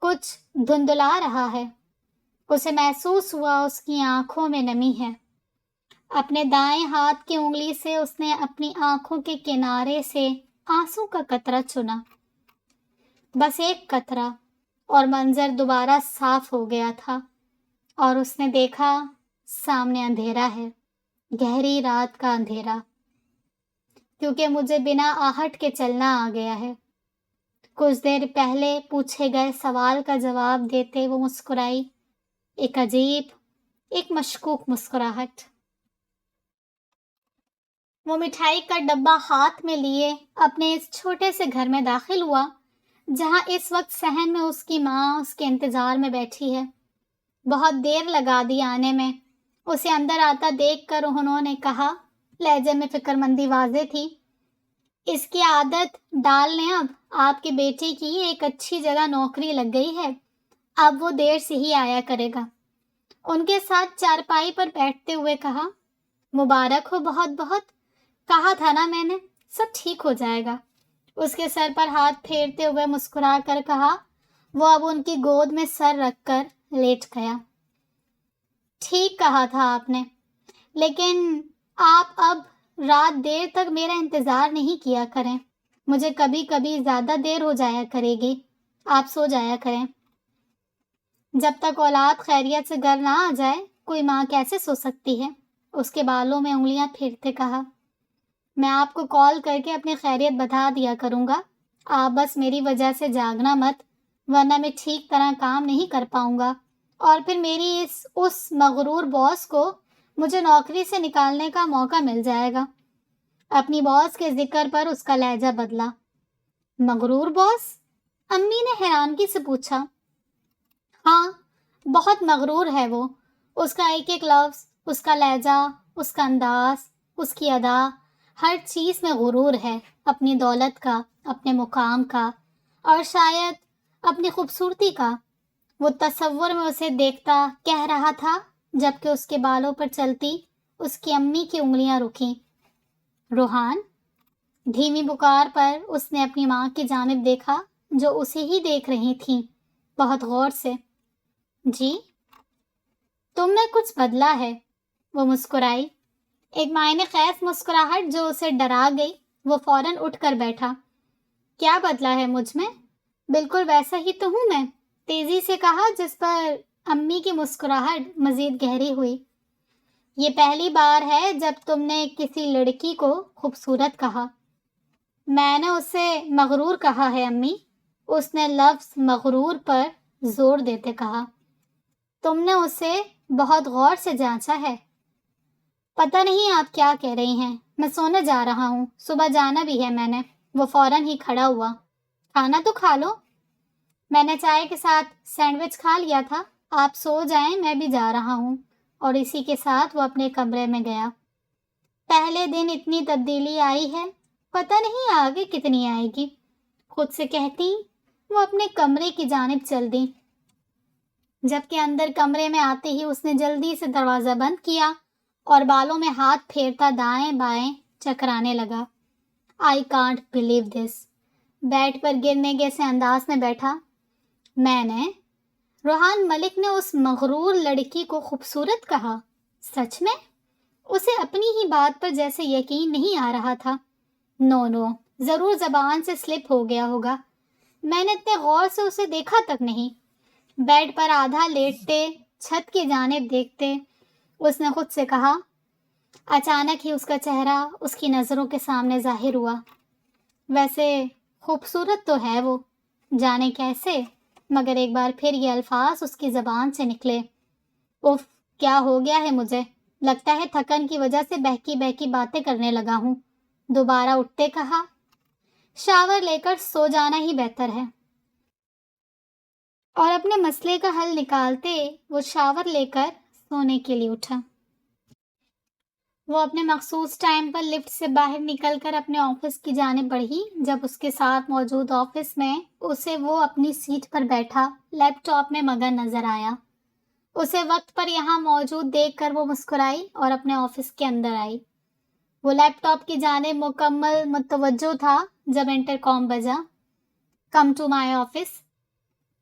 کچھ دھندلا رہا ہے۔ اسے محسوس ہوا اس کی آنکھوں میں نمی ہے۔ اپنے دائیں ہاتھ کی انگلی سے اس نے اپنی آنکھوں کے کنارے سے آنسو کا قطرہ چنا، بس ایک قطرہ، اور منظر دوبارہ صاف ہو گیا تھا، اور اس نے دیکھا سامنے اندھیرا ہے، گہری رات کا اندھیرا، کیونکہ مجھے بنا آہٹ کے چلنا آ گیا ہے۔ کچھ دیر پہلے پوچھے گئے سوال کا جواب دیتے وہ مسکرائی، ایک عجیب، ایک مشکوک مسکراہٹ۔ وہ مٹھائی کا ڈبہ ہاتھ میں لیے اپنے اس چھوٹے سے گھر میں داخل ہوا، جہاں اس وقت صحن میں اس کی ماں اس کے انتظار میں بیٹھی ہے۔ بہت دیر لگا دی آنے میں۔ اسے اندر آتا دیکھ کر انہوں نے کہا، لہجے میں فکر مندی واضح تھی، اس کی عادت ڈال لیں، اب آپ کی بیٹی کی ایک اچھی جگہ نوکری لگ گئی ہے، اب وہ دیر سے ہی آیا کرے گا۔ ان کے ساتھ چارپائی پر بیٹھتے ہوئے کہا، مبارک ہو بہت بہت، کہا تھا نا میں نے، سب ٹھیک ہو جائے گا۔ اس کے سر پر ہاتھ پھیرتے ہوئے مسکرا کر کہا۔ وہ اب ان کی گود میں سر رکھ کر لیٹ گیا۔ ٹھیک کہا تھا آپ نے، لیکن آپ اب رات دیر تک میرا انتظار نہیں کیا کریں، مجھے کبھی کبھی زیادہ دیر ہو جایا کرے گی، آپ سو جایا کریں۔ جب تک اولاد خیریت سے گھر نہ آ جائے کوئی ماں کیسے سو سکتی ہے؟ اس کے بالوں میں انگلیاں پھیرتے کہا، میں آپ کو کال کر کے اپنی خیریت بتا دیا کروں گا، آپ بس میری وجہ سے جاگنا مت، ورنہ میں ٹھیک طرح کام نہیں کر پاؤں گا، اور پھر میری اس مغرور باس کو مجھے نوکری سے نکالنے کا موقع مل جائے گا۔ اپنی باس کے ذکر پر اس کا لہجہ بدلا۔ مغرور باس؟ امی نے حیرانگی سے پوچھا۔ ہاں، بہت مغرور ہے وہ، اس کا ایک ایک لفظ، اس کا لہجہ، اس کا انداز، اس کی ادا، ہر چیز میں غرور ہے، اپنی دولت کا، اپنے مقام کا، اور شاید اپنی خوبصورتی کا۔ وہ تصور میں اسے دیکھتا کہہ رہا تھا، جبکہ اس کے بالوں پر چلتی اس کی امی کی انگلیاں رکیں۔ روحان؟ دھیمی پکار پر اس نے اپنی ماں کی جانب دیکھا جو اسے ہی دیکھ رہی تھیں، بہت غور سے۔ جی؟ تم میں کچھ بدلا ہے، وہ مسکرائی، ایک معنی خیز مسکراہٹ جو اسے ڈرا گئی۔ وہ فوراً اٹھ کر بیٹھا۔ کیا بدلا ہے مجھ میں؟ بالکل ویسا ہی تو ہوں میں، تیزی سے کہا، جس پر امی کی مسکراہٹ مزید گہری ہوئی۔ یہ پہلی بار ہے جب تم نے کسی لڑکی کو خوبصورت کہا۔ میں نے اسے مغرور کہا ہے امی، اس نے لفظ مغرور پر زور دیتے کہا۔ تم نے اسے بہت غور سے جانچا ہے۔ پتہ نہیں آپ کیا کہہ رہی ہیں، میں سونے جا رہا ہوں، صبح جانا بھی ہے میں نے۔ وہ فوراً ہی کھڑا ہوا۔ کھانا تو کھا لو، میں نے چائے کے ساتھ سینڈوچ کھا لیا تھا، آپ سو جائیں، میں بھی جا رہا ہوں۔ اور اسی کے ساتھ وہ اپنے کمرے میں گیا۔ پہلے دن اتنی تبدیلی آئی ہے، پتہ نہیں آگے کتنی آئے گی، خود سے کہتی وہ اپنے کمرے کی جانب چل دی، جبکہ اندر کمرے میں آتے ہی اس نے جلدی سے دروازہ بند کیا اور بالوں میں ہاتھ پھیرتا دائیں بائیں چکرانے لگا۔ I can't believe this۔ Bed پر گرنے جیسے انداز میں بیٹھا۔ میں نے، روحان ملک نے اس مغرور لڑکی کو خوبصورت کہا؟ سچ میں؟ اسے اپنی ہی بات پر جیسے یقین نہیں آ رہا تھا۔ نو، ضرور زبان سے سلپ ہو گیا ہوگا، میں نے اتنے غور سے اسے دیکھا تک نہیں۔ بیڈ پر آدھا لیٹتے، چھت کی جانب دیکھتے اس نے خود سے کہا۔ اچانک ہی اس کا چہرہ اس کی نظروں کے سامنے ظاہر ہوا۔ ویسے خوبصورت تو ہے وہ، جانے کیسے، مگر ایک بار پھر یہ الفاظ اس کی زبان سے نکلے۔ اف، کیا ہو گیا ہے مجھے؟ لگتا ہے تھکن کی وجہ سے بہکی بہکی باتیں کرنے لگا ہوں۔ دوبارہ اٹھتے کہا، شاور لے کر سو جانا ہی بہتر ہے۔ اور اپنے مسئلے کا حل نکالتے وہ شاور لے کر سونے کے لیے اٹھا۔ وہ اپنے مخصوص ٹائم پر لفٹ سے باہر نکل کر اپنے آفس کی جانب بڑھی۔ جب اس کے ساتھ موجود آفس میں اسے وہ اپنی سیٹ پر بیٹھا لیپ ٹاپ میں مگن نظر آیا۔ اسے وقت پر یہاں موجود دیکھ کر وہ مسکرائی اور اپنے آفس کے اندر آئی۔ وہ لیپ ٹاپ کی جانب مکمل متوجہ تھا جب انٹر کام بجا۔ Come to my office.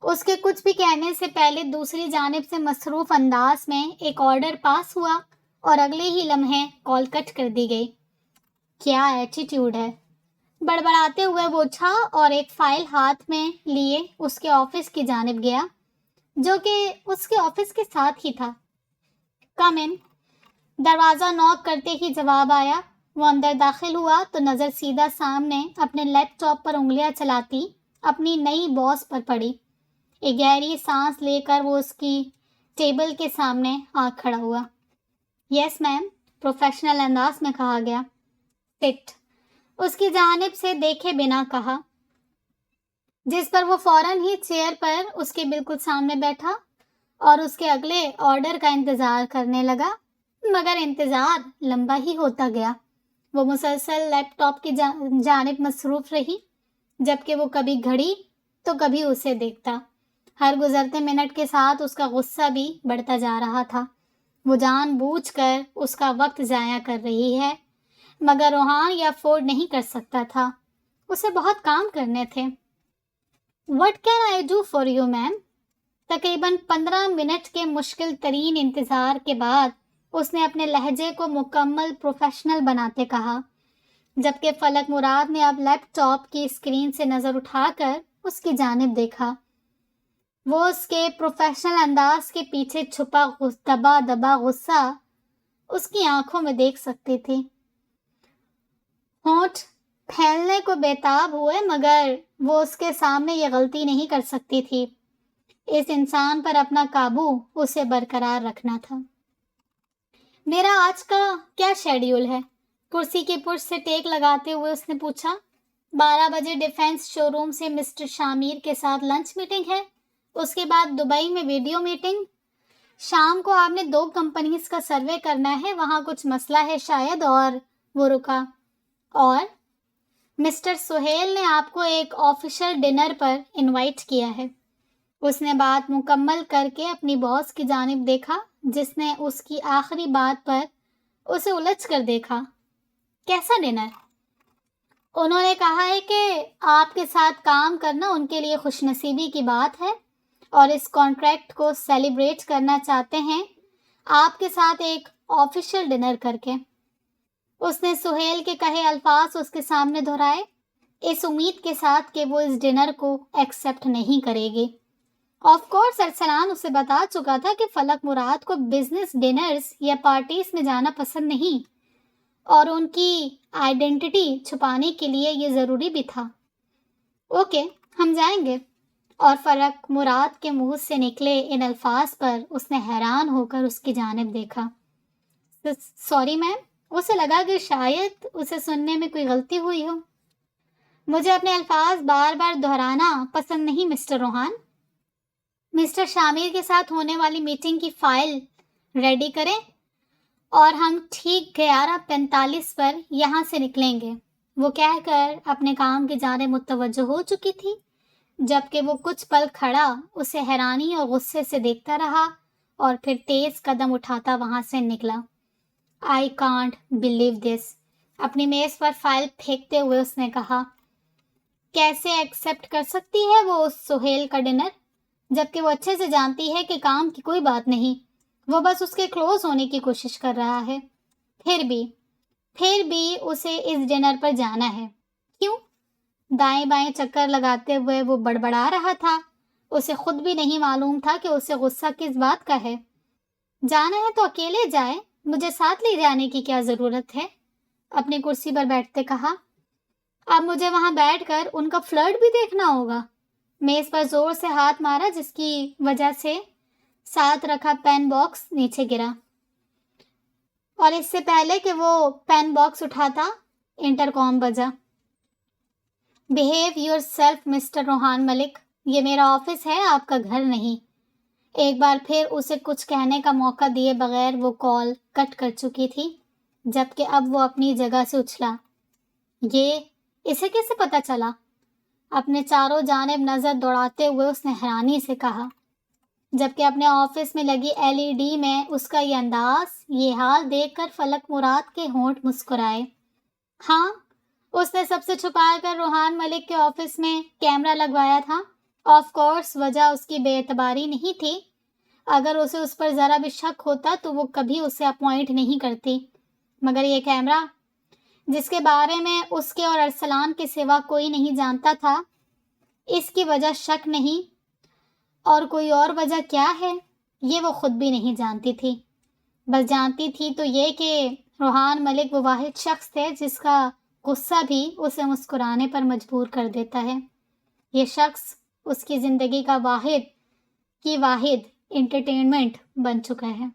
اس کے کچھ بھی کہنے سے پہلے دوسری جانب سے مصروف انداز میں ایک آرڈر پاس ہوا اور اگلے ہی لمحے کال کٹ کر دی گئی۔ کیا ایٹیٹیوڈ ہے! بڑبڑاتے ہوئے وہ اٹھا اور ایک فائل ہاتھ میں لیے اس کے آفس کی جانب گیا، جو کہ اس کے آفس کے ساتھ ہی تھا۔ کم ان۔ دروازہ نوک کرتے ہی جواب آیا۔ وہ اندر داخل ہوا تو نظر سیدھا سامنے اپنے لیپ ٹاپ پر انگلیاں چلاتی اپنی نئی باس پر پڑی۔ ایک گہری سانس لے کر وہ اس کی ٹیبل کے سامنے آ کھڑا ہوا۔ یس میم، پروفیشنل انداز میں کہا گیا۔ سٹ، اس کی جانب سے دیکھے بنا کہا، جس پر وہ فوراً ہی چیئر پر اس کے بالکل سامنے بیٹھا اور اس کے اگلے آرڈر کا انتظار کرنے لگا، مگر انتظار لمبا ہی ہوتا گیا۔ وہ مسلسل لیپ ٹاپ کی جانب مصروف رہی، جبکہ وہ کبھی گھڑی تو کبھی اسے دیکھتا۔ ہر گزرتے منٹ کے ساتھ اس کا غصہ بھی بڑھتا جا رہا تھا۔ وہ جان بوجھ کر اس کا وقت ضائع کر رہی ہے، مگر روحان یہ افورڈ نہیں کر سکتا تھا۔ اسے بہت کام کرنے تھے۔ What can I do for you, ma'am؟ تقریباً 15 منٹ کے مشکل ترین انتظار کے بعد اس نے اپنے لہجے کو مکمل پروفیشنل بناتے کہا، جبکہ فلک مراد نے اب لیپ ٹاپ کی اسکرین سے نظر اٹھا کر اس کی جانب دیکھا۔ وہ اس کے پروفیشنل انداز کے پیچھے چھپا دبا دبا غصہ اس کی آنکھوں میں دیکھ سکتی تھی۔ ہونٹ پھیلنے کو بےتاب ہوئے، مگر وہ اس کے سامنے یہ غلطی نہیں کر سکتی تھی۔ اس انسان پر اپنا قابو اسے برقرار رکھنا تھا۔ میرا آج کا کیا شیڈیول ہے؟ کرسی کے پشت سے ٹیک لگاتے ہوئے اس نے پوچھا۔ 12 بجے ڈیفینس شو روم سے مسٹر شامیر کے ساتھ لنچ میٹنگ ہے، اس کے بعد دبئی میں ویڈیو میٹنگ، شام کو آپ نے 2 کمپنیز کا سروے کرنا ہے، وہاں کچھ مسئلہ ہے شاید، اور وہ رکا۔ اور مسٹر سہیل نے آپ کو ایک آفیشل ڈنر پر انوائٹ کیا ہے۔ اس نے بات مکمل کر کے اپنی باس کی جانب دیکھا، جس نے اس کی آخری بات پر اسے الجھ کر دیکھا۔ کیسا ڈنر؟ انہوں نے کہا ہے کہ آپ کے ساتھ کام کرنا ان کے لیے خوش نصیبی کی بات ہے اور اس کانٹریکٹ کو سیلیبریٹ کرنا چاہتے ہیں آپ کے ساتھ ایک آفیشل ڈنر کر کے۔ اس نے سہیل کے کہے الفاظ اس کے سامنے دہرائے، اس امید کے ساتھ کہ وہ اس ڈنر کو ایکسیپٹ نہیں کرے گی۔ آف کورس ارسلان اسے بتا چکا تھا کہ فلک مراد کو بزنس ڈنرز یا پارٹیز میں جانا پسند نہیں، اور ان کی آئیڈینٹی چھپانے کے لیے یہ ضروری بھی تھا۔ اوکے، ہم جائیں گے۔ اور فلک مراد کے منہ سے نکلے ان الفاظ پر اس نے حیران ہو کر اس کی جانب دیکھا۔ سوری میم، اسے لگا کہ شاید اسے سننے میں کوئی غلطی ہوئی ہو۔ مجھے اپنے الفاظ بار بار دہرانا پسند نہیں مسٹر روحان۔ مسٹر شامیر کے ساتھ ہونے والی میٹنگ کی فائل ریڈی کریں اور ہم ٹھیک 11:45 پر یہاں سے نکلیں گے، وہ کہہ کر اپنے کام کی جانب متوجہ ہو چکی تھی، جبکہ وہ کچھ پل کھڑا اسے حیرانی اور غصے سے دیکھتا رہا اور پھر تیز قدم اٹھاتا وہاں سے نکلا۔ I can't believe this، اپنی میز پر فائل پھینکتے ہوئے اس نے کہا۔ کیسے ایکسپٹ کر سکتی ہے وہ اس سہیل کا ڈنر، جبکہ وہ اچھے سے جانتی ہے کہ کام کی کوئی بات نہیں، وہ بس اس کے کلوز ہونے کی کوشش کر رہا ہے۔ پھر بھی اسے اس ڈنر پر جانا ہے۔ کیوں؟ دائیں بائیں چکر لگاتے ہوئے وہ بڑبڑا رہا تھا۔ اسے خود بھی نہیں معلوم تھا کہ اسے غصہ کس بات کا ہے۔ جانا ہے تو اکیلے جائے، مجھے ساتھ لے جانے کی کیا ضرورت ہے؟ اپنی کرسی پر بیٹھتے کہا۔ اب مجھے وہاں بیٹھ کر ان کا فلرٹ بھی دیکھنا ہوگا۔ میز پر زور سے ہاتھ مارا جس کی وجہ سے ساتھ رکھا پین باکس نیچے گرا، اور اس سے پہلے کہ وہ پین باکس اٹھاتا انٹر کام بجا۔ بہیو یور سیلف مسٹر روحان ملک، یہ میرا آفس ہے، آپ کا گھر نہیں۔ ایک بار پھر اسے کچھ کہنے کا موقع دیے بغیر وہ کال کٹ کر چکی تھی، جبکہ اب وہ اپنی جگہ سے اچھلا۔ اسے کیسے پتا چلا؟ اپنے چاروں جانب نظر دوڑاتے ہوئے اس نے حیرانی سے کہا، جبکہ اپنے آفس میں لگی LED میں اس کا یہ انداز، یہ حال دیکھ کر فلک مراد کے ہونٹ مسکرائے۔ ہاں، اس نے سب سے چھپا کر روحان ملک کے آفس میں کیمرہ لگوایا تھا۔ آف کورس وجہ اس کی بے اعتباری نہیں تھی۔ اگر اسے اس پر ذرا بھی شک ہوتا تو وہ کبھی اسے اپوائنٹ نہیں کرتی، مگر یہ کیمرہ جس کے بارے میں اس کے اور ارسلان کے سوا کوئی نہیں جانتا تھا، اس کی وجہ شک نہیں اور کوئی اور وجہ کیا ہے یہ وہ خود بھی نہیں جانتی تھی۔ بس جانتی تھی تو یہ کہ روحان ملک وہ واحد شخص تھے جس کا غصہ بھی اسے مسکرانے پر مجبور کر دیتا ہے۔ یہ شخص اس کی زندگی کا واحد انٹرٹینمنٹ بن چکا ہے۔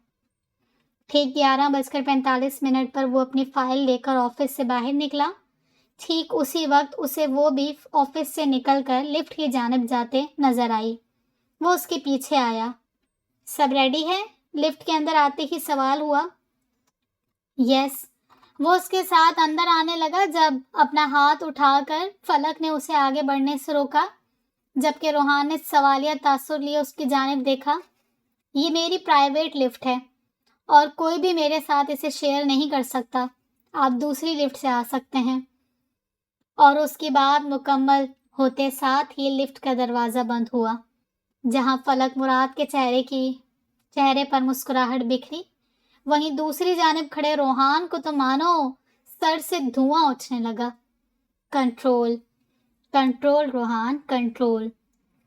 ٹھیک 11:45 پر وہ اپنی فائل لے کر آفس سے باہر نکلا۔ ٹھیک اسی وقت اسے وہ بھی آفس سے نکل کر لفٹ کی جانب جاتے نظر آئی۔ وہ اس کے پیچھے آیا۔ سب ریڈی ہے؟ لفٹ کے اندر آتے ہی سوال ہوا۔ یس۔ وہ اس کے ساتھ اندر آنے لگا جب اپنا ہاتھ اٹھا کر فلک نے اسے آگے بڑھنے سے روکا، جبکہ روحان نے سوالیہ تاثر لیے اس کی جانب دیکھا۔ یہ میری پرائیویٹ لفٹ ہے اور کوئی بھی میرے ساتھ اسے شیئر نہیں کر سکتا، آپ دوسری لفٹ سے آ سکتے ہیں۔ اور اس کی بات مکمل ہوتے ساتھ ہی لفٹ کا دروازہ بند ہوا، جہاں فلک مراد کے چہرے پر مسکراہٹ بکھری، وہیں دوسری جانب کھڑے روحان کو تو مانو سر سے دھواں اٹھنے لگا۔ کنٹرول روحان، کنٹرول،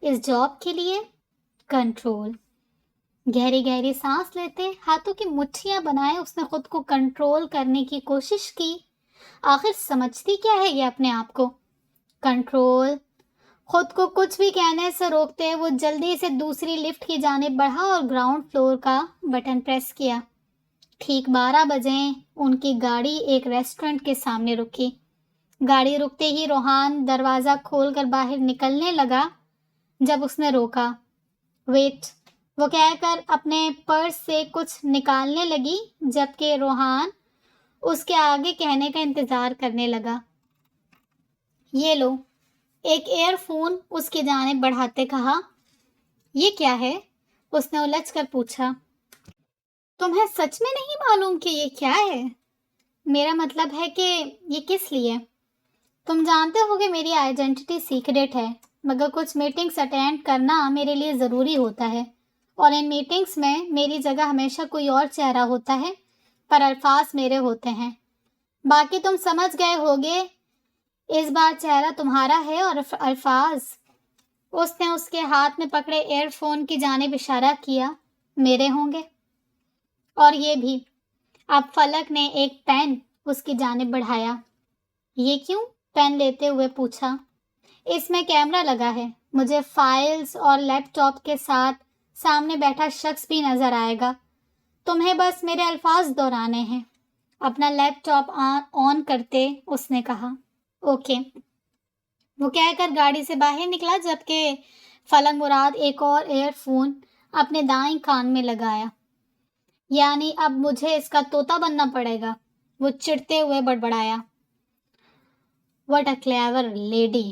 اس جاب کے لیے کنٹرول۔ گہری گہری سانس لیتے ہاتھوں کی مٹھیاں بنائے اس نے خود کو کنٹرول کرنے کی کوشش کی۔ آخر سمجھتی کیا ہے یہ اپنے آپ کو؟ کنٹرول۔ خود کو کچھ بھی کہنے سے روکتے وہ جلدی سے دوسری لفٹ کی جانب بڑھا اور گراؤنڈ فلور کا بٹن پریس کیا۔ ٹھیک 12 بجے ان کی گاڑی ایک ریسٹورنٹ کے سامنے رکی۔ گاڑی رکتے ہی روحان دروازہ کھول کر باہر نکلنے لگا جب اس نے روکا۔ ویٹ، وہ کہہ کر اپنے پرس سے کچھ نکالنے لگی، جبکہ روحان اس کے آگے کہنے کا انتظار کرنے لگا۔ یہ لو، ایک ایئر فون اس کی جانب بڑھاتے کہا۔ یہ کیا ہے؟ اس نے الجھ کر پوچھا۔ تمہیں سچ میں نہیں معلوم کہ یہ کیا ہے؟ میرا مطلب ہے کہ یہ کس لیے؟ تم جانتے ہو کہ میری آئیڈینٹی سیکریٹ ہے، مگر کچھ میٹنگز اٹینڈ کرنا میرے لیے ضروری ہوتا ہے، اور ان میٹنگز میں میری جگہ ہمیشہ کوئی اور چہرہ ہوتا ہے، پر الفاظ میرے ہوتے ہیں۔ باقی تم سمجھ گئے ہوگے، اس بار چہرہ تمہارا ہے اور الفاظ، اس نے اس کے ہاتھ میں پکڑے ایئر فون کی جانب اشارہ کیا، میرے ہوں گے۔ اور یہ بھی۔ اب فلک نے ایک پین اس کی جانب بڑھایا۔ یہ کیوں؟ پین لیتے ہوئے پوچھا۔ اس میں کیمرہ لگا ہے، مجھے فائلز اور لیپ ٹاپ کے ساتھ سامنے بیٹھا شخص بھی نظر آئے گا، تمہیں بس میرے الفاظ دہرانے ہیں۔ اپنا لیپ ٹاپ آن کرتے اس نے کہا۔ اوکے، وہ کہہ کر گاڑی سے باہر نکلا، جبکہ فلک مراد ایک اور ایئر فون اپنے دائیں کان میں لگایا۔ یعنی اب مجھے اس کا طوطا بننا پڑے گا، وہ چڑھتے ہوئے بڑبڑایا۔ What a clever lady.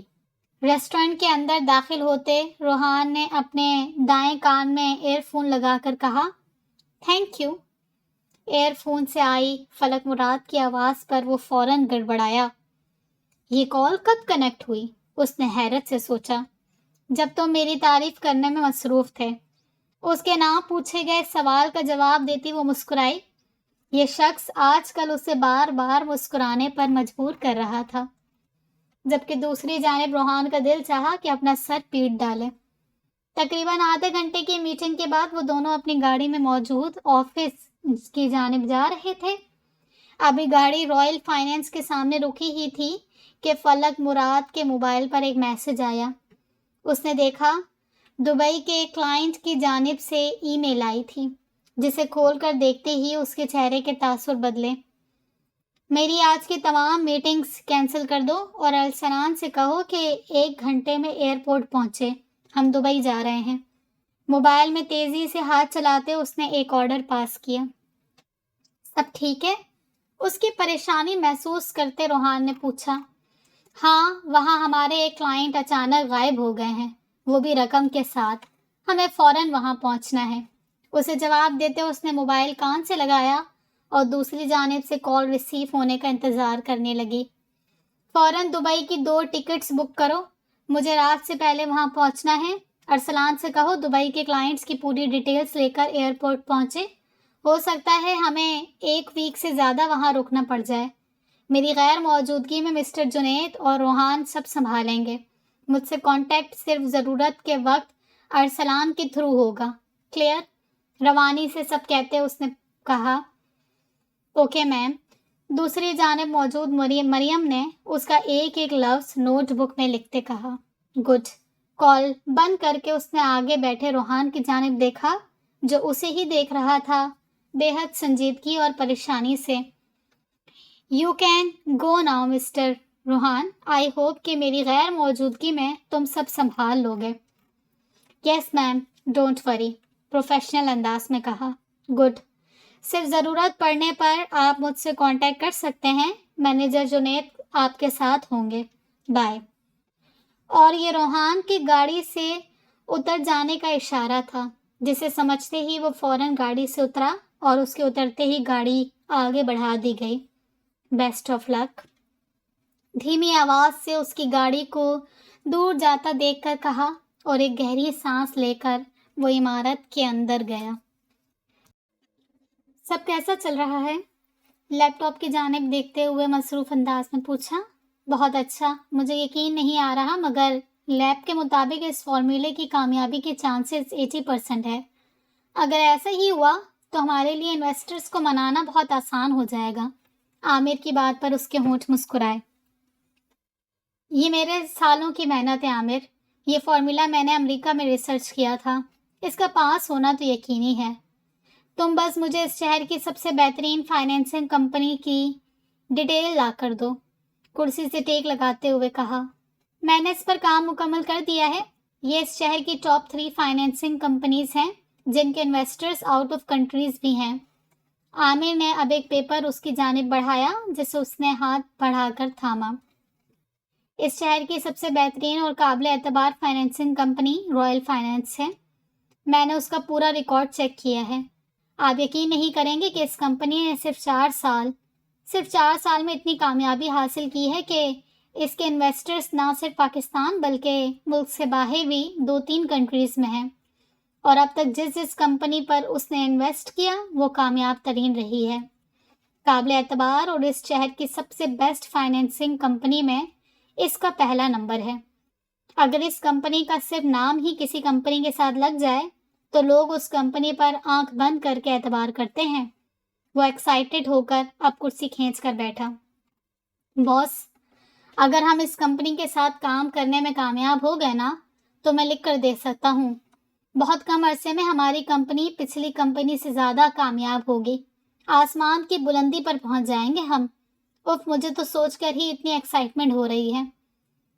Restaurant کے اندر داخل ہوتے روحان نے اپنے دائیں کان میں ایئر فون لگا کر کہا، تھینک یو۔ ایئر فون سے آئی فلک مراد کی آواز پر وہ فوراً گڑبڑایا۔ یہ کال کب کنیکٹ ہوئی؟ اس نے حیرت سے سوچا۔ جب تم میری تعریف کرنے میں مصروف تھے۔ اس کے نام پوچھے گئے سوال کا جواب دیتی وہ مسکرائی۔ یہ شخص آج کل اسے بار بار مسکرانے پر مجبور کر رہا تھا، جبکہ دوسری جانب روحان کا دل چاہا کہ اپنا سر پیٹ ڈالے۔ تقریباً آدھے گھنٹے کی میٹنگ کے بعد وہ دونوں اپنی گاڑی میں موجود آفس کی جانب جا رہے تھے۔ ابھی گاڑی رائل فائنانس کے سامنے رکی ہی تھی کہ فلک مراد کے موبائل پر ایک میسج آیا۔ اس نے دیکھا دبئی کے کلائنٹ کی جانب سے ای میل آئی تھی، جسے کھول کر دیکھتے ہی اس کے چہرے کے تاثر بدلے۔ میری آج کی تمام میٹنگز کینسل کر دو اور السنان سے کہو کہ 1 گھنٹے میں ایئرپورٹ پہنچے، ہم دبئی جا رہے ہیں۔ موبائل میں تیزی سے ہاتھ چلاتے اس نے ایک آرڈر پاس کیا۔ سب ٹھیک ہے؟ اس کی پریشانی محسوس کرتے روحان نے پوچھا۔ ہاں، وہاں ہمارے ایک کلائنٹ اچانک غائب ہو گئے ہیں، وہ بھی رقم کے ساتھ، ہمیں فوراً وہاں پہنچنا ہے۔ اسے جواب دیتے اس نے موبائل کان سے لگایا اور دوسری جانب سے کال ریسیو ہونے کا انتظار کرنے لگی۔ فوراً دبئی کی 2 ٹکٹس بک کرو، مجھے رات سے پہلے وہاں پہنچنا ہے۔ ارسلان سے کہو دبئی کے کلائنٹس کی پوری ڈیٹیلز لے کر ایئرپورٹ پہنچے، ہو سکتا ہے ہمیں 1 ویک سے زیادہ وہاں رکنا پڑ جائے۔ میری غیر موجودگی میں مسٹر جنید اور روحان سب سنبھالیں گے۔ مجھ سے کانٹیکٹ صرف ضرورت کے وقت ارسلان کے تھرو ہوگا، کلیئر؟ روانی سے سب کہتے اس نے کہا، اوکے میم۔ دوسری جانب موجود مریم نے اس کا ایک ایک لفظ نوٹ بک میں لکھتے کہا، گڈ۔ کال بند کر کے اس نے آگے بیٹھے روحان کی جانب دیکھا جو اسے ہی دیکھ رہا تھا، بے حد سنجیدگی اور پریشانی سے۔ You can go now mister Rohan, I hope کہ میری غیر موجودگی میں تم سب سنبھال لو گے۔ یس میم، ڈونٹ وری، پروفیشنل انداز میں کہا۔ گڈ، صرف ضرورت پڑنے پر آپ مجھ سے کانٹیکٹ کر سکتے ہیں، مینیجر جنید آپ کے ساتھ ہوں گے، بائے۔ اور یہ روحان کی گاڑی سے اتر جانے کا اشارہ تھا، جسے سمجھتے ہی وہ فوراً گاڑی سے اترا اور اس کے اترتے ہی گاڑی آگے بڑھا دی گئی۔ بیسٹ آف لک، دھیمی آواز سے اس کی گاڑی کو دور جاتا دیکھ کر کہا اور ایک گہری سانس لے کر وہ عمارت کے اندر گیا۔ سب کیسا چل رہا ہے؟ لیپ ٹاپ کی جانب دیکھتے ہوئے مصروف انداز میں پوچھا۔ بہت اچھا، مجھے یقین نہیں آ رہا مگر لیب کے مطابق اس فارمولے کی کامیابی کے چانسز 80% ہے۔ اگر ایسا ہی ہوا تو ہمارے لیے انویسٹرز کو منانا بہت آسان ہو جائے گا۔ عامر کی بات پر اس کے ہونٹ مسکرائے۔ یہ میرے سالوں کی محنت ہے عامر، یہ فارمولا میں نے امریکہ میں ریسرچ کیا تھا، اس کا پاس ہونا تو یقینی ہے۔ تم بس مجھے اس شہر کی سب سے بہترین فائنینسنگ کمپنی کی ڈیٹیل لا کر دو، کرسی سے ٹیک لگاتے ہوئے کہا۔ میں نے اس پر کام مکمل کر دیا ہے۔ یہ اس شہر کی ٹاپ 3 فائنینسنگ کمپنیز ہیں جن کے انویسٹرز آؤٹ آف کنٹریز بھی ہیں۔ عامر نے اب ایک پیپر اس کی جانب بڑھایا جسے اس نے ہاتھ بڑھا کر تھاما۔ اس شہر کی سب سے بہترین اور قابل اعتبار فائنینسنگ کمپنی رائل فائنانس ہے۔ میں نے اس کا پورا ریکارڈ چیک کیا ہے۔ آپ یقین نہیں کریں گے کہ اس کمپنی نے صرف 4 سال میں اتنی کامیابی حاصل کی ہے کہ اس کے انویسٹرز نہ صرف پاکستان بلکہ ملک سے باہر بھی 2-3 کنٹریز میں ہیں، اور اب تک جس کمپنی پر اس نے انویسٹ کیا وہ کامیاب ترین رہی ہے، قابل اعتبار، اور اس شہر کی سب سے بیسٹ فائنینسنگ کمپنی میں اس کا پہلا نمبر ہے۔ اگر اس کمپنی کا صرف نام ہی کسی کمپنی کے ساتھ لگ جائے تو لوگ اس کمپنی پر آنکھ بند کر کے اعتبار کرتے ہیں۔ وہ ایکسائٹڈ ہو کر اب کرسی کھینچ کر بیٹھا۔ باس، اگر ہم اس کمپنی کے ساتھ کام کرنے میں کامیاب ہو گئے نا تو میں لکھ کر دے سکتا ہوں، بہت کم عرصے میں ہماری کمپنی پچھلی کمپنی سے زیادہ کامیاب ہوگی، آسمان کی بلندی پر پہنچ جائیں گے ہم۔ اف، مجھے تو سوچ کر ہی اتنی ایکسائٹمنٹ ہو رہی ہے۔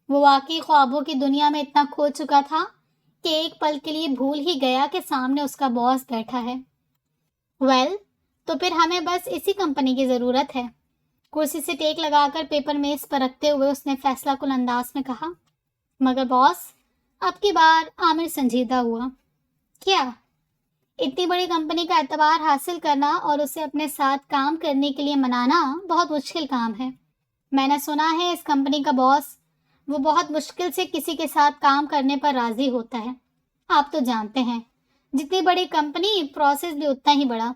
وہ واقعی خوابوں کی دنیا میں اتنا کھو چکا تھا کہ ایک پل کے لیے بھول ہی گیا کہ سامنے اس کا باس بیٹھا ہے۔ ویل، تو پھر ہمیں بس اسی کمپنی کی ضرورت ہے۔ کرسی سے ٹیک لگا کر پیپر میز پر رکھتے ہوئے اس نے فیصلہ کن انداز میں کہا۔ مگر باس، اب کی بار عامر سنجیدہ ہوا۔ کیا؟ اتنی بڑی کمپنی کا اعتبار حاصل کرنا اور اسے اپنے ساتھ کام کرنے کے لیے منانا بہت مشکل کام ہے۔ میں نے سنا ہے اس کمپنی کا باس، وہ بہت مشکل سے کسی کے ساتھ کام کرنے پر راضی ہوتا ہے۔ آپ تو جانتے ہیں، جتنی بڑی کمپنی پروسیس بھی اتنا ہی بڑا۔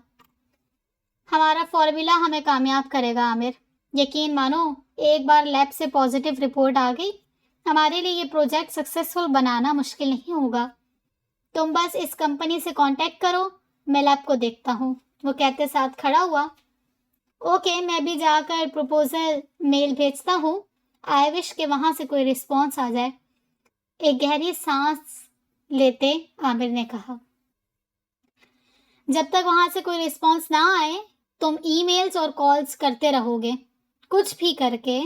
ہمارا فارمولا ہمیں کامیاب کرے گا عامر، یقین مانو ایک بار لیب سے پازیٹیو رپورٹ آ گئی، ہمارے لیے یہ پروجیکٹ سکسیسفل بنانا مشکل نہیں ہوگا۔ تم بس اس کمپنی سے کانٹیکٹ کرو، میں لیب کو دیکھتا ہوں، وہ کہتے ساتھ کھڑا ہوا۔ اوکے، میں بھی جا کر پروپوزل میل بھیجتا ہوں، آئی وش کہ وہاں سے کوئی رسپانس آ جائے۔ ایک گہری سانس لیتے عامر نے کہا۔ جب تک وہاں سے کوئی رسپانس نہ آئے تم ای میلز اور کالز کرتے رہو گے، کچھ بھی کر کے۔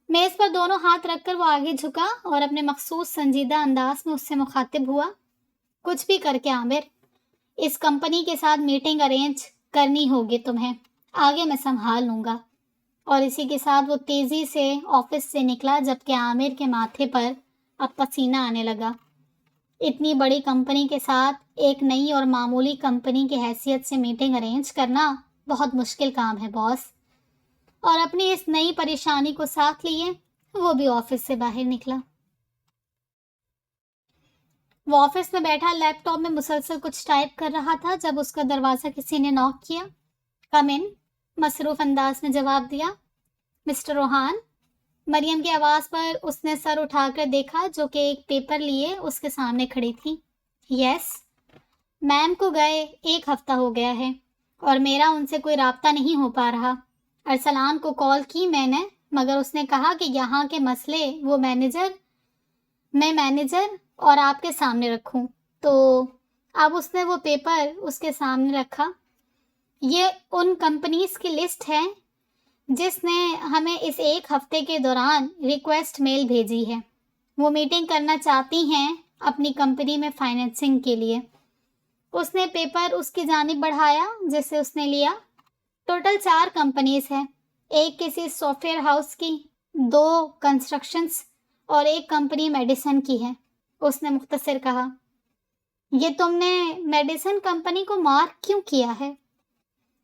میز پر دونوں ہاتھ رکھ کر وہ آگے جھکا اور اپنے مخصوص سنجیدہ انداز میں اس سے مخاطب ہوا۔ کچھ بھی کر کے عامر، اس کمپنی کے ساتھ میٹنگ ارینج کرنی ہوگی تمہیں، آگے میں سنبھال لوں گا۔ اور اسی کے ساتھ وہ تیزی سے آفس سے نکلا، جبکہ عامر کے ماتھے پر اب پسینہ آنے لگا۔ اتنی بڑی کمپنی کے ساتھ ایک نئی اور معمولی کمپنی کی حیثیت سے میٹنگ ارینج کرنا بہت مشکل کام ہے باس۔ اور اپنی اس نئی پریشانی کو ساتھ لیے وہ بھی آفس سے باہر نکلا۔ وہ آفس میں بیٹھا لیپ ٹاپ میں مسلسل کچھ ٹائپ کر رہا تھا جب اس کا دروازہ کسی نے ناک کیا۔ کم ان، مصروف انداز میں جواب دیا۔ مسٹر روحان؟ مریم کی آواز پر اس نے سر اٹھا کر دیکھا، جو کہ ایک پیپر لیے اس کے سامنے کھڑی تھی۔ یس۔ میم کو گئے 1 ہفتہ ہو گیا ہے اور میرا ان سے کوئی رابطہ نہیں ہو پا رہا۔ ارسلان کو کال کی میں نے، مگر اس نے کہا کہ یہاں کے مسئلے میں مینیجر اور آپ کے سامنے رکھوں، تو اب اس نے وہ پیپر اس کے سامنے رکھا۔ یہ ان کمپنیز کی لسٹ ہے جس نے ہمیں اس 1 ہفتے کے دوران ریکویسٹ میل بھیجی ہے۔ وہ میٹنگ کرنا چاہتی ہیں اپنی کمپنی میں فائنینسنگ کے لیے۔ اس نے پیپر اس کی جانب بڑھایا جسے اس نے لیا۔ ٹوٹل 4 کمپنیز ہیں، ایک کسی سافٹ ویئر ہاؤس کی، 2 کنسٹرکشنز اور ایک کمپنی میڈیسن کی ہے، اس نے مختصر کہا۔ یہ تم نے میڈیسن کمپنی کو مارک کیوں کیا ہے؟